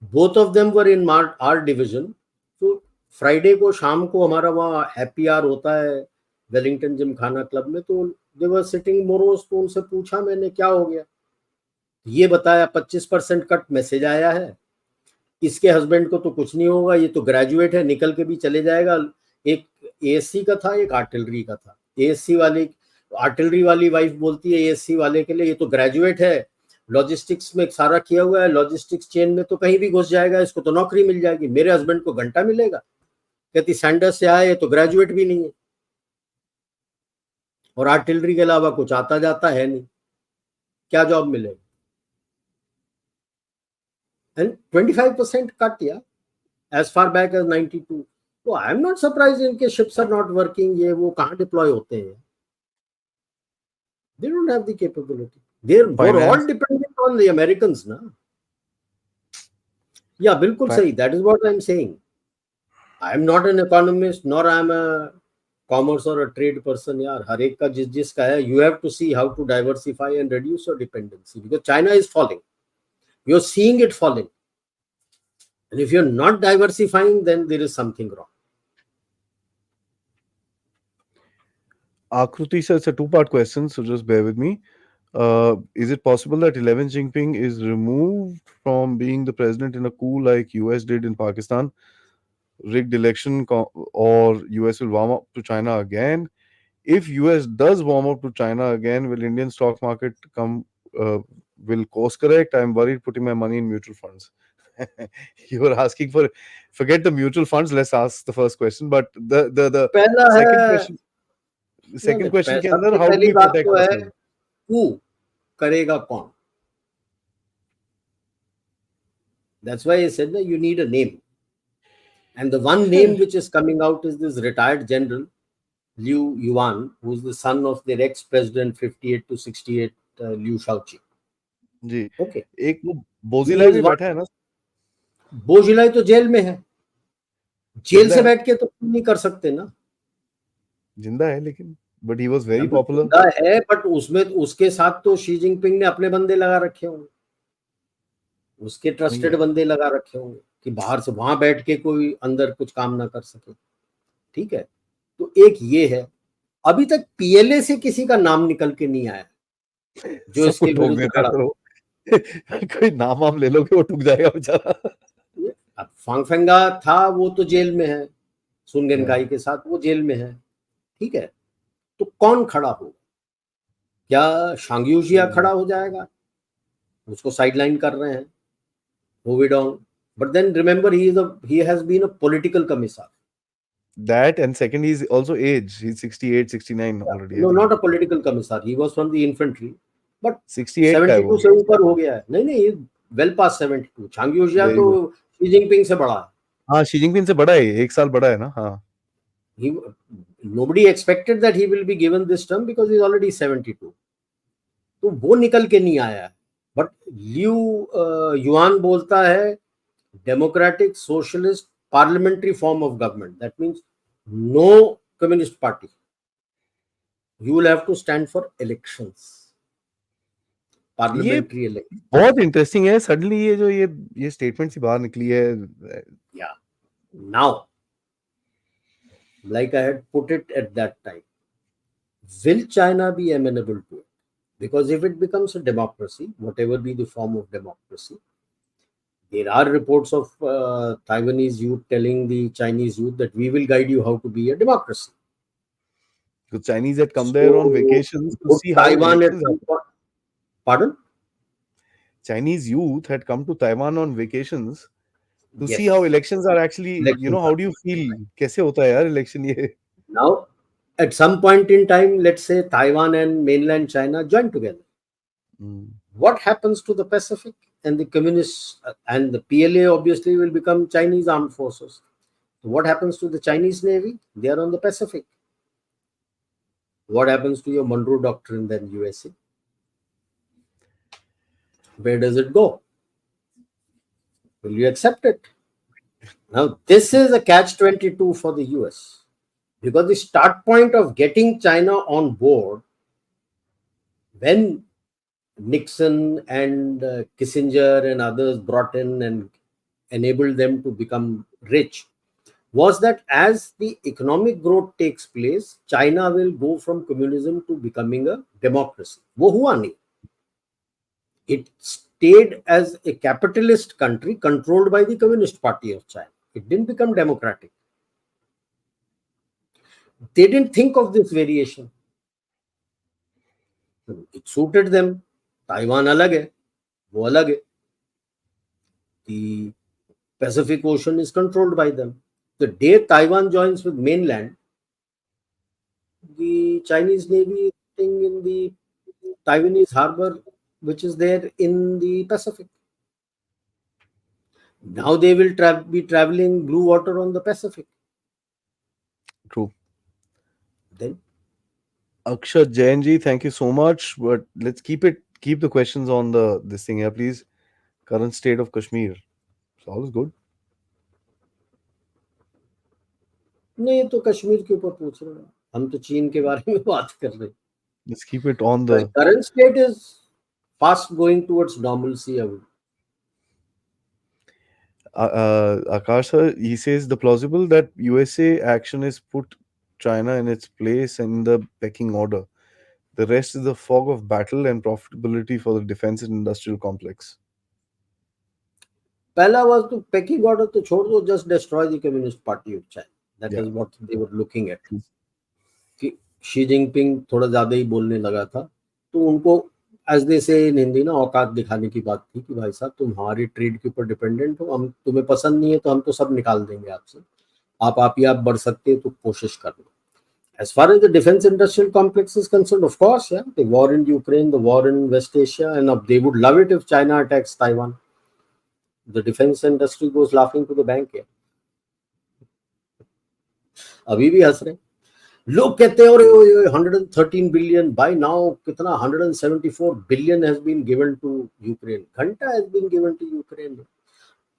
Both of them were in our division. तो फ्राइडे को शाम को हमारा वहाँ हैप्पी आवर होता है वेलिंगटन जिम खाना क्लब में, तो दे वर सिटिंग मोरोस। तो उनसे पूछा मैंने क्या हो गया, ये बताया 25% कट मैसेज आया है, इसके हस्बैंड को तो कुछ नहीं होगा, ये तो ग्रेजुएट है, निकल के भी चले जाएगा। एक एएससी का था, एक आर्टिलरी का था। एएससी वाली, आर्टिलरी वाली वाइफ बोलती है एएससी वाले के लिए, ये तो ग्रेजुएट है, लॉजिस्टिक्स में सारा किया हुआ है, लॉजिस्टिक्स चेन में तो कहीं भी घुस जाएगा, इसको तो नौकरी मिल जाएगी, मेरे हस्बैंड को घंटा मिलेगा। कहती सैंडर्स से आया, ये तो ग्रेजुएट भी नहीं है और आर्टिलरी के अलावा कुछ आता जाता है नहीं, क्या जॉब मिलेगा? And 25% cut, yeah, as far back as 92. So I am not surprised इनके ships are not working. ये वो कहाँ deploy होते हैं? They don't have the capability. We're all dependent on the Americans, ना? Yeah, बिल्कुल सही. That is what I'm saying. I am not an economist, nor I am a commerce or a trade person. यार, हर एक का जिस का है. You have to see how to diversify and reduce your dependency, because China is falling. You're seeing it falling. And if you're not diversifying, then there is something wrong. Akruti sir, it's a two-part question, so just bear with me. Is it possible that 11th Jinping is removed from being the president in a coup like US did in Pakistan? Rigged election, or US will warm up to China again? If US does warm up to China again, will Indian stock market will course correct? I'm worried putting my money in mutual funds. You were asking for, forget the mutual funds. Let's ask the first question. But the पहला second है, question, second question के अंदर, सबसे how do पहली we बात protect तो है ourselves? who करेगा कौन. That's why I said that you need a name. And the one name which is coming out is this retired general, Liu Yuan, who's the son of their ex-president 58 to 68, Liu Shaoqi. Ji, Okay. एक वो He बोजिलाई is भी one. बैठा है ना, बोझिलाई तो जेल में है. जेल जिंदा से है, बैठ के तो तुम नहीं कर सकते ना. जिंदा है लेकिन, but he was very अभी popular. जिंदा है, बट उसमें उसके साथ तो शी जिनपिंग ने अपने बंदे लगा रखे होंगे, उसके ट्रस्टेड नहीं, बंदे लगा रखे होंगे कि बाहर से वहां बैठ के कोई अंदर कुछ काम ना कर सके. ठीक है, तो एक ये है. अभी तक पीएलए से किसी का नाम निकल के नहीं आया जो सबको इसके ठोक विरुद्ध देते हैं खड़ा. फिर वो. कोई नाम वाम ले लोगे वो ठुक जाएगा बेचारा. अब फांगफेंगा था, वो तो जेल में है, सुनगेनकाई के साथ वो जेल में है. ठीक है, तो कौन खड़ा हो? क्या शांग्यूजिया खड़ा हो जाएगा? उसको साइडलाइन कर रहे हैं, move it on. But then remember he has been a political commissioner. That, and second, he's also age. He's 68, 69 already, I know, think. Not a political commissioner, he was from the infantry. But 68 का है 72 वो. से ऊपर हो गया है. नहीं नहीं, वेल पास 72. शांग्यूजिया Very तो good. शी जिनपिंग से बड़ा है. हाँ, शी जिनपिंग से बड़ा है, 1 साल बड़ा है ना. हाँ, He, nobody expected that he will be given this term because he's already 72. तो वो निकल के नहीं आया है. बट लियू युआन बोलता है democratic socialist parliamentary form of government. That means no communist party. You will have to stand for elections, ये पार्लियामेंट्री इलेक्शन. बहुत इंटरेस्टिंग है. सडनली ये जो ये स्टेटमेंट सी बाहर निकली है. Yeah. Now, like I had put it at that time, will China be amenable to it? Because if it becomes a democracy, whatever be the form of democracy, there are reports of Taiwanese youth telling the Chinese youth that we will guide you how to be a democracy. The Chinese had come there on vacations to would see how Taiwan at elections some happen. point, pardon? Chinese youth had come to Taiwan on vacations to see Yes. how elections are actually, Elections how do you feel? कैसे होता है यार election ये? Now, at some point in time, let's say Taiwan and mainland China join together. What happens to the Pacific? And the communists and the PLA obviously will become Chinese armed forces. What happens to the Chinese Navy? They are on the Pacific. What happens to your Monroe Doctrine then, USA? Where does it go? Will you accept it? Now, this is a catch-22 for the US. Because the start point of getting China on board, when Nixon and Kissinger and others brought in and enabled them to become rich, was that as the economic growth takes place, China will go from communism to becoming a democracy. वो हुआ नहीं. It stayed as a capitalist country controlled by the Communist Party of China. It didn't become democratic. They didn't think of this variation. It suited them. Taiwan अलग है, वो अलग है. The Pacific Ocean is controlled by them. The day Taiwan joins with mainland, the Chinese Navy is sitting in the Taiwanese harbor, which is there in the Pacific. Now they will be traveling blue water on the Pacific. True. Then Akshat Jain ji, thank you so much. But let's keep the questions on this thing here, please. Current state of Kashmir. It's all good. नहीं, तो कश्मीर के ऊपर पूछ रहे हैं. हम तो चीन के बारे में बात कर रहे हैं. Let's keep it on the current state is fast going towards normalcy. Akash sir, he says the plausible that USA action is put China in its place in the pecking order. The rest is the fog of battle and profitability for the defense and industrial complex. पहला was to pecking order तो छोड़ दो, just destroy the Communist Party of China. That Yeah. is what they were looking at. कि शी जिनपिंग थोड़ा ज्यादा ही बोलने लगा था, तो उनको एज दे से इन हिंदी ना, औकात दिखाने की बात थी कि भाई साहब तुम हमारे ट्रेड के ऊपर डिपेंडेंट हो, हम तुम्हें पसंद नहीं है तो हम तो सब निकाल देंगे आपसे, आप ही आप बढ़ सकते हो तो कोशिश कर लो. As far as the defense industrial complex is concerned, of course, yeah, the war in Ukraine, the war in West Asia, and they would love it if China attacks Taiwan. The defense industry goes laughing to the bank here. अभी भी हंस रहे हैं लोग, कहते हैं और 113 billion by now, कितना 174 billion has been given to Ukraine. घंटा has been given to Ukraine.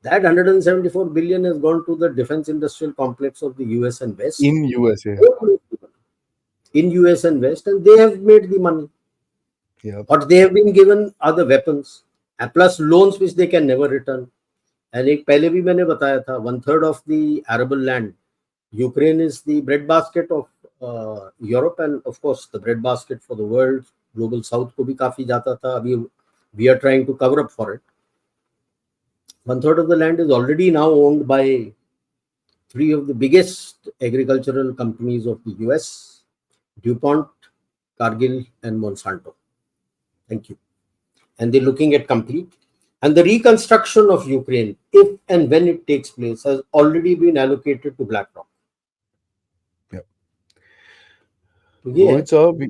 That 174 billion has gone to the defense industrial complex of the US and West. In USA. In US and West, and they have made the money. Yeah. What they have been given are the weapons and plus loans which they can never return. And एक पहले भी मैंने बताया था, 1/3 of the arable land, Ukraine is the breadbasket of Europe and of course the breadbasket for the world. Global South को भी काफी जाता था, अभी we are trying to cover up for it. 1/3 of the land is already now owned by 3 of the biggest agricultural companies of the US, DuPont, Cargill, and Monsanto. Thank you. And they're looking at complete. And the reconstruction of Ukraine, if and when it takes place, has already been allocated to BlackRock. Yeah. Yeah. Rohit Saab,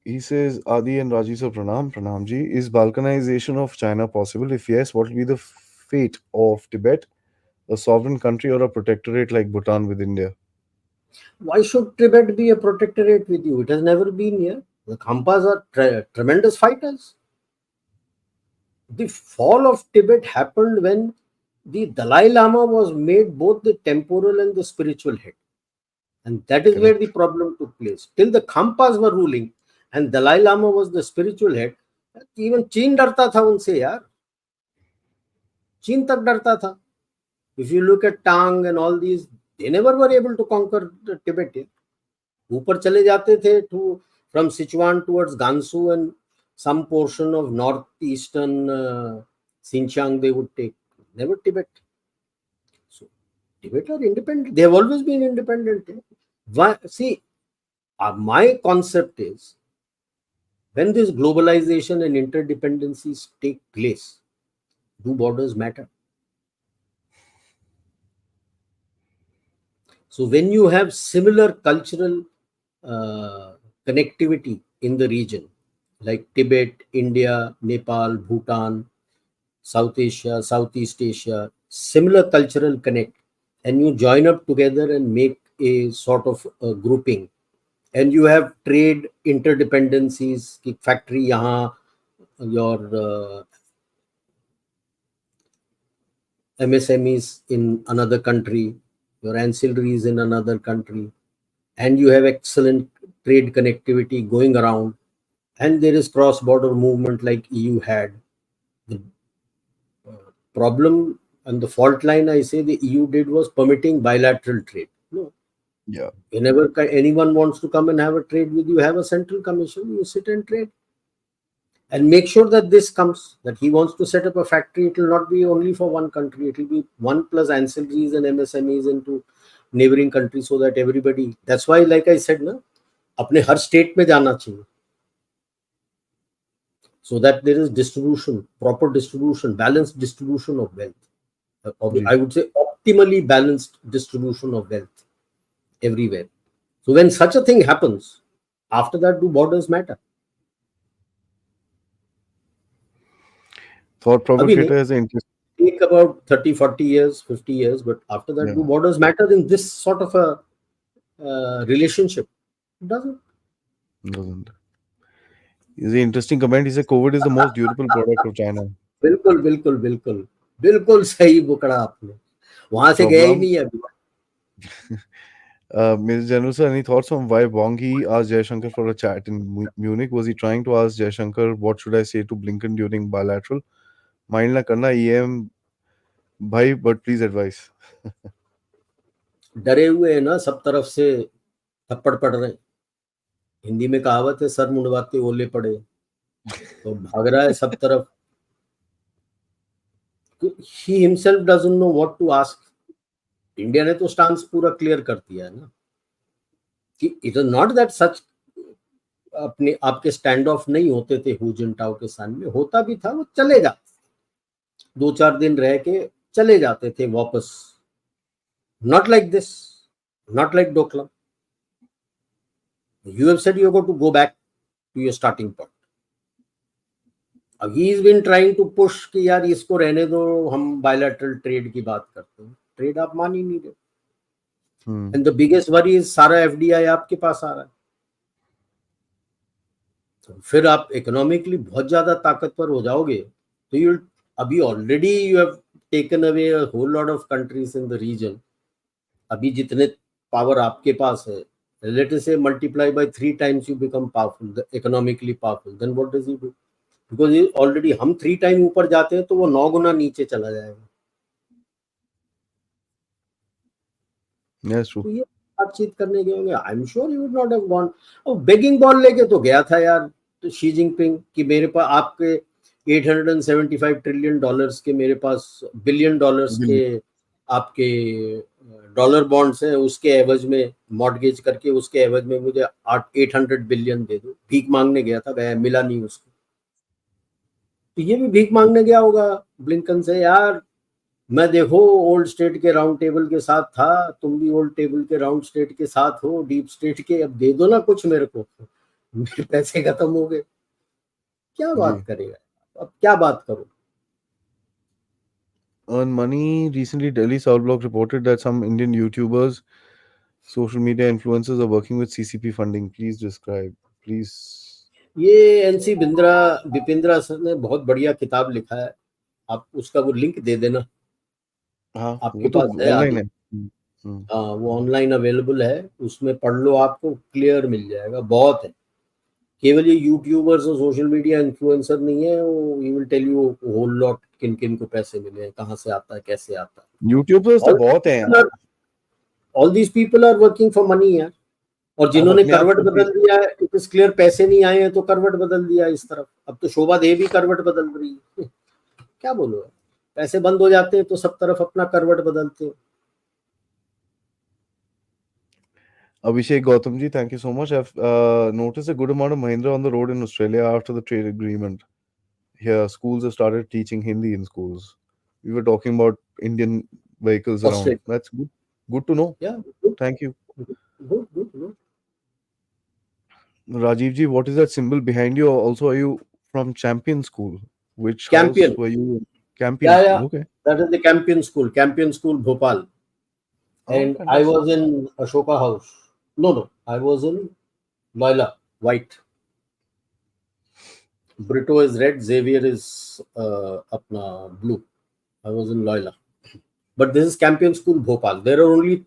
he says, Adi and Rajiv sir, Pranam ji, is balkanization of China possible? If yes, what will be the fate of Tibet, a sovereign country or a protectorate like Bhutan with India? Why should Tibet be a protectorate with you? It has never been here. The Khampas are tremendous fighters. The fall of Tibet happened when the Dalai Lama was made both the temporal and the spiritual head. And that is Correct. where the problem took place. Till the Khampas were ruling and Dalai Lama was the spiritual head, even Chin डरता था उनसे यार. चीन तक डरता था. If you look at Tang and all these, they never were able to conquer the Tibet. ऊपर चले जाते थे to from Sichuan towards Gansu and some portion of northeastern Xinjiang they would take. Never Tibet. So Tibet are independent. They have always been independent. Why? See, my concept is when this globalization and interdependencies take place, do borders matter? So when you have similar cultural connectivity in the region, like Tibet, India, Nepal, Bhutan, South Asia, Southeast Asia, similar cultural connect, and you join up together and make a sort of a grouping, and you have trade interdependencies, ki factory yahan, your MSMEs in another country, your ancillaries in another country, and you have excellent trade connectivity going around, and there is cross-border movement like EU had. The problem and the fault line I say the EU did was permitting bilateral trade. No. Yeah. Whenever anyone wants to come and have a trade with you, have a central commission, you sit and trade. And make sure that this comes, that he wants to set up a factory, it will not be only for one country, it will be one plus ancillaries and MSMEs into neighboring countries so that everybody, that's why like I said, na, अपने हर state में जाना चाहिए. So that there is distribution, proper distribution, balanced distribution of wealth. I would say optimally balanced distribution of wealth everywhere. So when such a thing happens, after that, do borders matter? Thought provocator is interesting. Take about 30, 40 years, 50 years, but after that, do borders matter in this sort of a relationship? It doesn't. Is an interesting comment. He said COVID is the most durable product of China. बिल्कुल बिल्कुल बिल्कुल बिल्कुल सही पकड़ा आपने. वहां से गया ही नहीं अभी. Mr. General sir, any thoughts on why Wang Yi asked Jaishankar for a chat in Munich? Was he trying to ask Jaishankar what should I say to Blinken during bilateral? Mind na karna EM bhai, but please advise. डरे हुए हैं ना, सब तरफ से थप्पड़ पड़ रहे हैं. हिंदी में कहावत है, सर मुंडवाते ओले पड़े. तो भाग रहा है सब तरफ. He himself doesn't know what to ask. India ने तो स्टांस पूरा क्लियर कर दिया है ना कि it is not that such अपने आपके स्टैंड ऑफ नहीं होते थे हू जिनटाओ के सामने, होता भी था, वो चले जाते 2-4 दिन रह के चले जाते थे वापस। Not like this, not like Doklam, you have said you go to go back to your starting point. अब he is been trying to push कि यार इसको रहने दो, हम बायलैटरल ट्रेड की बात करते हैं, ट्रेड आप मान ही नहीं रहे। And the biggest worry is सारा एफडीआई आपके पास आ रहा है, तो फिर आप इकोनॉमिकली बहुत ज्यादा ताकतवर हो जाओगे, तो यू अभी already you have taken away a whole lot of countries in the region. अभी जितने पावर आपके पास है, let us say multiply by 3 times, you become powerful, economically powerful, then what does he do? Because already हम 3 टाइम ऊपर जाते हैं तो वो 9 गुना नीचे चला जाएगा। Yes, true. तो ये बातचीत करने गए होंगे, I am sure you would not have gone. और बेगिंग बॉल लेके तो गया था यार तो शी जिनपिंग कि मेरे पास आपके 875 ट्रिलियन डॉलर्स के, मेरे पास बिलियन डॉलर्स के आपके डॉलर बॉन्ड्स हैं, उसके एवज में मॉर्गेज करके, उसके एवज में मुझे 800 बिलियन दे दो। भीख मांगने गया था, वह मिला नहीं उसको। तो ये भी भीख मांगने गया होगा ब्लिंकन से, यार मैं देखो ओल्ड स्टेट के राउंड टेबल के साथ था, तुम भी ओल्ड टेबल के राउंड स्टेट के साथ हो, डीप स्टेट के, अब दे दो ना कुछ मेरे को, मेरे पैसे खत्म हो गए। क्या बात करेगा, अब क्या बात करो। On money, recently Delhi South Block reported that some Indian YouTubers, social media influencers are working with CCP funding. Please describe, please. ये एनसी बिपिंद्रा सर ने बहुत बढ़िया किताब लिखा है, आप उसका वो लिंक दे देना। हाँ, आपके वो तो पास है ऑनलाइन आदि? है। हाँ, वो ऑनलाइन अवेलेबल है, उसमें पढ़ लो, आपको क्लियर मिल जाएगा। बहुत है, केवल ये यूट्यूबर्स और सोशल मीडिया इन्फ्लुएंसर नहीं है, वो he will tell you whole lot किन किन को पैसे मिले हैं, कहाँ से आता है, कैसे आता है। यूट्यूबर्स तो बहुत हैं यार। All these people are working for money यार। और अब जिन्होंने अपने आप करवट को बदल दिया है, इट इज क्लियर, पैसे नहीं आए हैं तो करवट बदल दिया इस तरफ। अब तो शोभा देवी भी करवट बदल रही है। क्या बोलो, पैसे बंद हो जाते हैं तो सब तरफ अपना करवट बदलते हैं। Abhishek Gautam ji, thank you so much. I've noticed a good amount of Mahindra on the road in Australia after the trade agreement. Here, schools have started teaching Hindi in schools. We were talking about Indian vehicles around. Australia. That's good. Good to know. Yeah, good, Thank you. good. Rajiv ji, what is that symbol behind you? Also, are you from Champion School? Which house Campion. were you in? Campion Yeah, School. yeah. Okay. That is the Campion School, Bhopal. Oh, And I fantastic. was in Ashoka House. No, I was in Loyola, white. Brito is red, Xavier is apna blue. I was in Loyola. But this is Campion School, Bhopal. There are only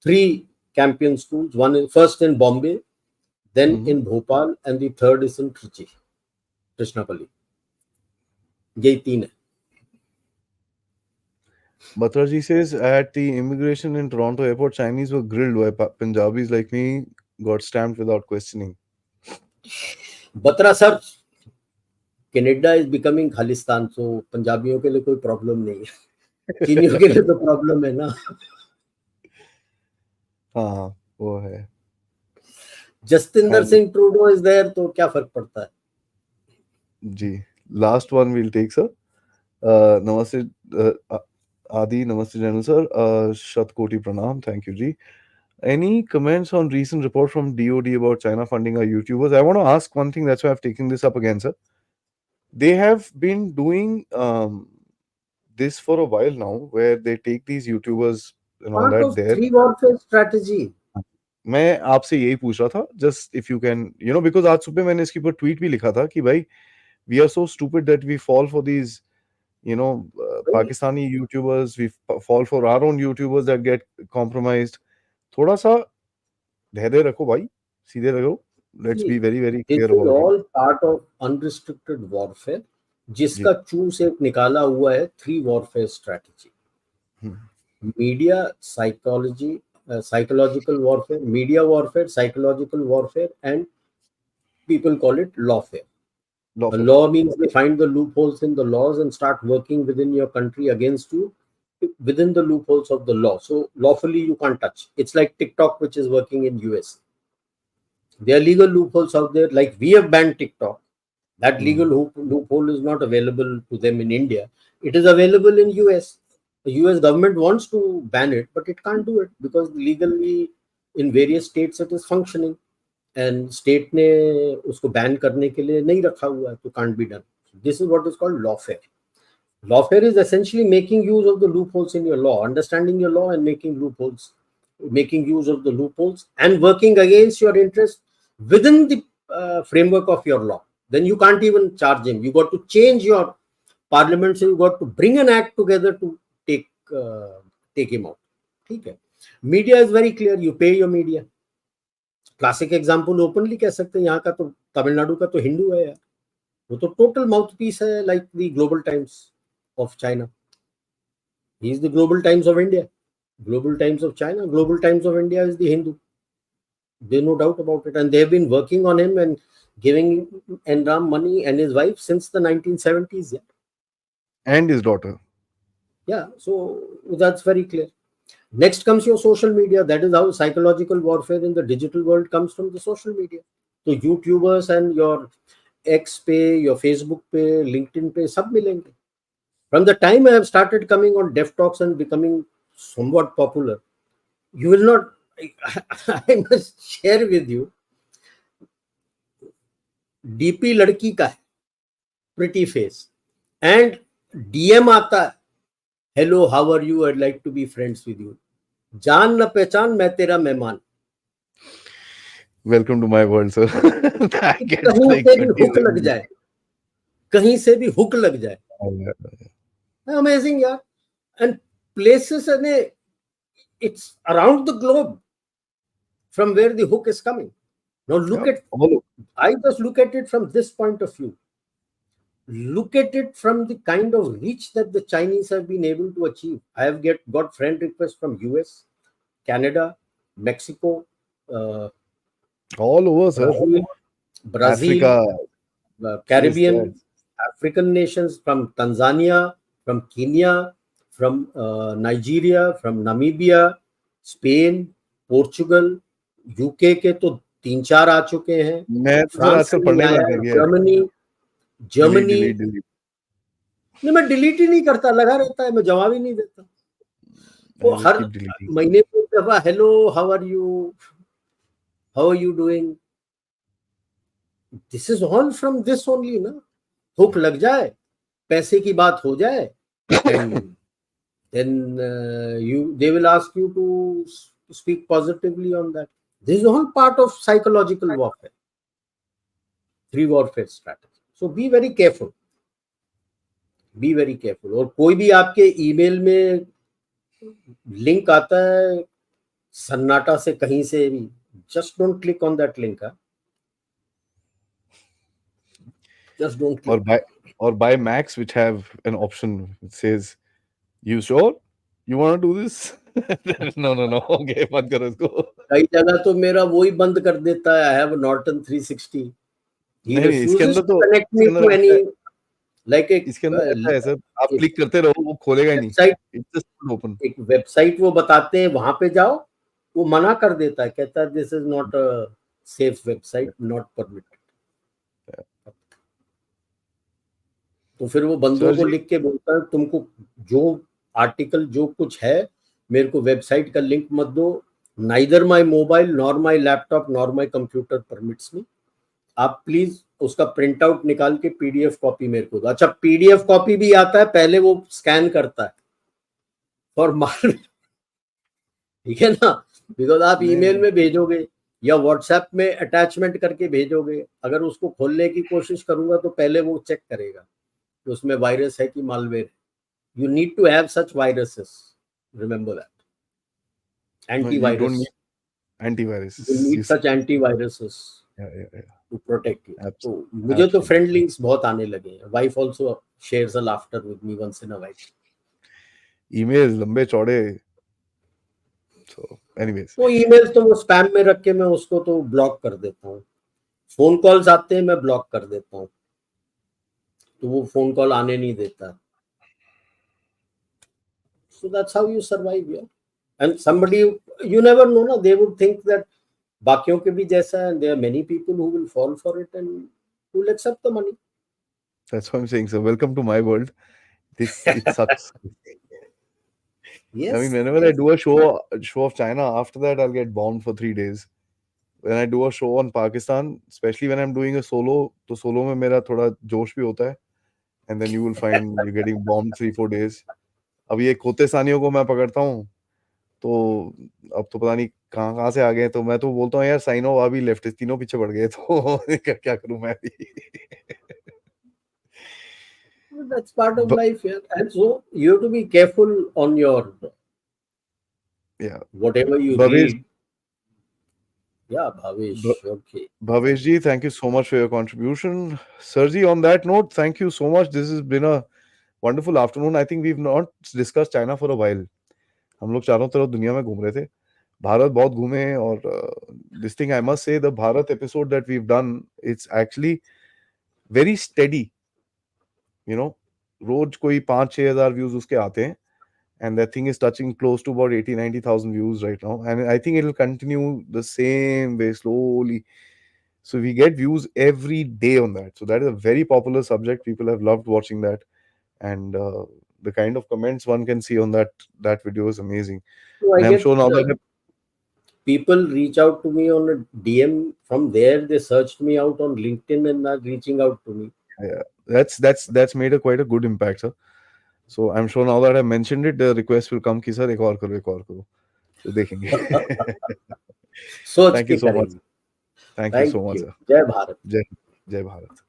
3 Campion schools. One is first in Bombay, then in Bhopal, and the third is in Trichy, Krishnapalli. यही 3 है। Batraji says at the immigration in Toronto airport, Chinese were grilled by Punjabis like me, got stamped without questioning. Batra sir, Canada is becoming Khalistan, so पंजाबियों के लिए कोई प्रॉब्लम नहीं है, चीनियों के लिए तो प्रॉब्लम है ना। हाँ, वो है। Jastinder Singh Trudeau is there, तो क्या फर्क पड़ता है जी। Last one will take sir. नमस्ते आदि, नमस्ते जनरल सर, शतकोटि pranam, thank you ji. Any comments on recent report from DOD about China funding our YouTubers? I want to ask one thing, that's why I've taken this up again, sir. They have been doing this for a while now, where they take these YouTubers and all that there. Three warfare strategy. मैं आपसे यही पूछ रहा था, just if you can, because आज सुबह मैंने इसके ऊपर ट्वीट भी लिखा था कि भाई we are so stupid that we fall for these, Pakistani YouTubers. We fall for our own YouTubers that get compromised. थोड़ा सा धैर्य रखो भाई, सीधे रहो. Let's be very, very clear this is about it. All part of unrestricted warfare, जिसका चूस एक निकाला हुआ है 3 warfare strategy. Media, psychology, psychological warfare, media warfare, psychological warfare, and people call it lawfare. Law means they find the loopholes in the laws and start working within your country against you within the loopholes of the law. So lawfully you can't touch. It's like TikTok, which is working in US. There are legal loopholes out there, like we have banned TikTok. That legal loophole is not available to them in India. It is available in US. The US government wants to ban it, but it can't do it because legally in various states it is functioning. And state ने उसको ban करने के लिए नहीं रखा हुआ है, तो can't be done. This is what is called lawfare. Lawfare is essentially making use of the loopholes in your law, understanding your law and making use of the loopholes and working against your interest within the framework of your law. Then you can't even charge him. You got to change your parliament, so you got to bring an act together to take him out. ठीक है. Media is very clear. You pay your media. Classic example openly कह सकते हैं, यहाँ का तो तमिलनाडु का तो हिंदू है यार, वो तो टोटल माउथ पीस है, like the global times of China. He is the global times of India, global times of China, global times of India is the Hindu. There's no doubt about it, and they've been working on him and giving Enram money and his wife since the 1970s. Yeah, and his daughter. Yeah, so that's very clear. Next comes your social media. That is how psychological warfare in the digital world comes from the social media. So YouTubers and your X pay, your Facebook pay, LinkedIn pay, sab milenge. From the time I have started coming on Dev Talks and becoming somewhat popular, you will not, I must share with you, DP ladki ka hai, pretty face, and DM आता है, hello, how are you? I'd like to be friends with you. जान न पहचान, मैं तेरा मेहमान. Welcome to my world, sir. कहीं से भी हुक लग जाए, कहीं से भी हुक लग जाए. Amazing, यार. And places, and it's around the globe from where the hook is coming. Now look at, I just look at it from this point of view. Look at it from the kind of reach that the Chinese have been able to achieve. I have got friend requests from US, Canada, Mexico, all over, sir. Brazil, Africa, Caribbean, African nations, from Tanzania, from Kenya, from Nigeria, from Namibia, Spain, Portugal, UK के तो 3-4 आ चुके हैं. फ्रांस से आया, जर्मनी. नहीं, मैं डिलीट ही नहीं करता, लगा रहता है, मैं जवाब ही नहीं देता. वो हर महीने को दफा hello, how are you, how are you doing. This is all from this only ना. हुक लग जाए, पैसे की बात हो जाए, then they will ask you to speak positively on that. This is all part of psychological warfare, 3 warfare strategy. So be very careful. Be very careful. और कोई भी आपके ईमेल में लिंक आता है सन्नाटा से कहीं से भी, just don't click on that link. Just don't click. Or buy Macs which have an option that says, you sure you want to do this? No, okay, मत करो इसको. कई जगह तो मेरा वही बंद कर देता है. I have a Norton 360. He refuses to connect me to any, like इसके अंदर ऐसा है सर, आप क्लिक करते रहो, वो खोलेगा ही नहीं. It's just open. एक वेबसाइट वो बताते हैं, वहां पे जाओ, वो मना कर देता है, कहता है this is not a safe website, not permitted. तो फिर वो बंदों को लिख के बोलता है, तुमको जो आर्टिकल जो कुछ है, मेरे को वेबसाइट का लिंक मत दो. Neither my mobile nor my laptop nor my computer permits me. आप प्लीज उसका प्रिंट आउट निकाल के पीडीएफ कॉपी मेरे को दो. अच्छा, पीडीएफ कॉपी भी आता है, पहले वो स्कैन करता है और मार, ठीक है ना, बिकॉज आप ईमेल में भेजोगे या व्हाट्सएप में अटैचमेंट करके भेजोगे, अगर उसको खोलने की कोशिश करूंगा तो पहले वो चेक करेगा कि उसमें वायरस है कि मालवेयर है. You need to have such viruses. Remember that. Antivirus. You need such antiviruses to protect you. तो मुझे तो friend links बहुत आने लगे हैं. Wife also shares a laughter with me once in a while. Emails लंबे चौड़े. So, anyways. तो emails तो वो spam में रख के मैं उसको तो ब्लॉक कर देता हूँ. फोन कॉल्स आते हैं, मैं ब्लॉक कर देता हूँ, तो वो फोन कॉल आने नहीं देता. So that's how you survive, yeah. And somebody, you never know, na, they would think that बाकियों के भी जैसा है, there are many people who will fall for it and who will accept the money. That's what I'm saying, sir. Welcome to my world. It sucks. Yes, I mean, whenever I yes. do a show of China, after that I'll get bombed for 3 days. When I do a show on Pakistan, especially when I'm doing a solo, तो solo में मेरा थोड़ा जोश भी होता है, and then you will find you're getting bombed 3-4 days. अब ये खोते सानियों को मैं पकड़ता हूँ, तो अब तो पता नहीं कहाँ कहाँ से आ गए, तो मैं तो बोलता हूँ यार साइनो अभी लेफ्ट तीनों पीछे पड़ गए, तो क्या करूँ मैं भी. That's part of But, life, yeah. And so you have to be careful on your yeah, whatever you Bhavesh, read. Yeah, Bhavesh. Okay. Bhavesh ji, thank you so much for your contribution. Sir ji, on that note, thank you so much. This has been a wonderful afternoon. I think we've not discussed China for a while. हम लोग चारों तरफ दुनिया में घूम रहे थे, भारत बहुत घूमे हैं, और this thing I must say, the Bharat episode that we've done, it's actually very steady. You know, रोज कोई 5-6 हजार व्यूज उसके आते हैं, and that thing is touching close to about 80,000-90,000 views right now, and I think it'll continue the same way slowly. So we get views every day on that. So that is a very popular subject. People have loved watching that, and the kind of comments one can see on that video is amazing. So I And I'm get sure now that people reach out to me on a DM. From there, they searched me out on LinkedIn and are reaching out to me. yeah, that's made a quite a good impact, sir. So I'm sure now that I mentioned it, the request will come कि सर एक और करो, एक और करो. तो देखेंगे. सोच Thank के you so much. करेंगे. Thank you Thank so much, you. sir. जय भारत. जय जय भारत.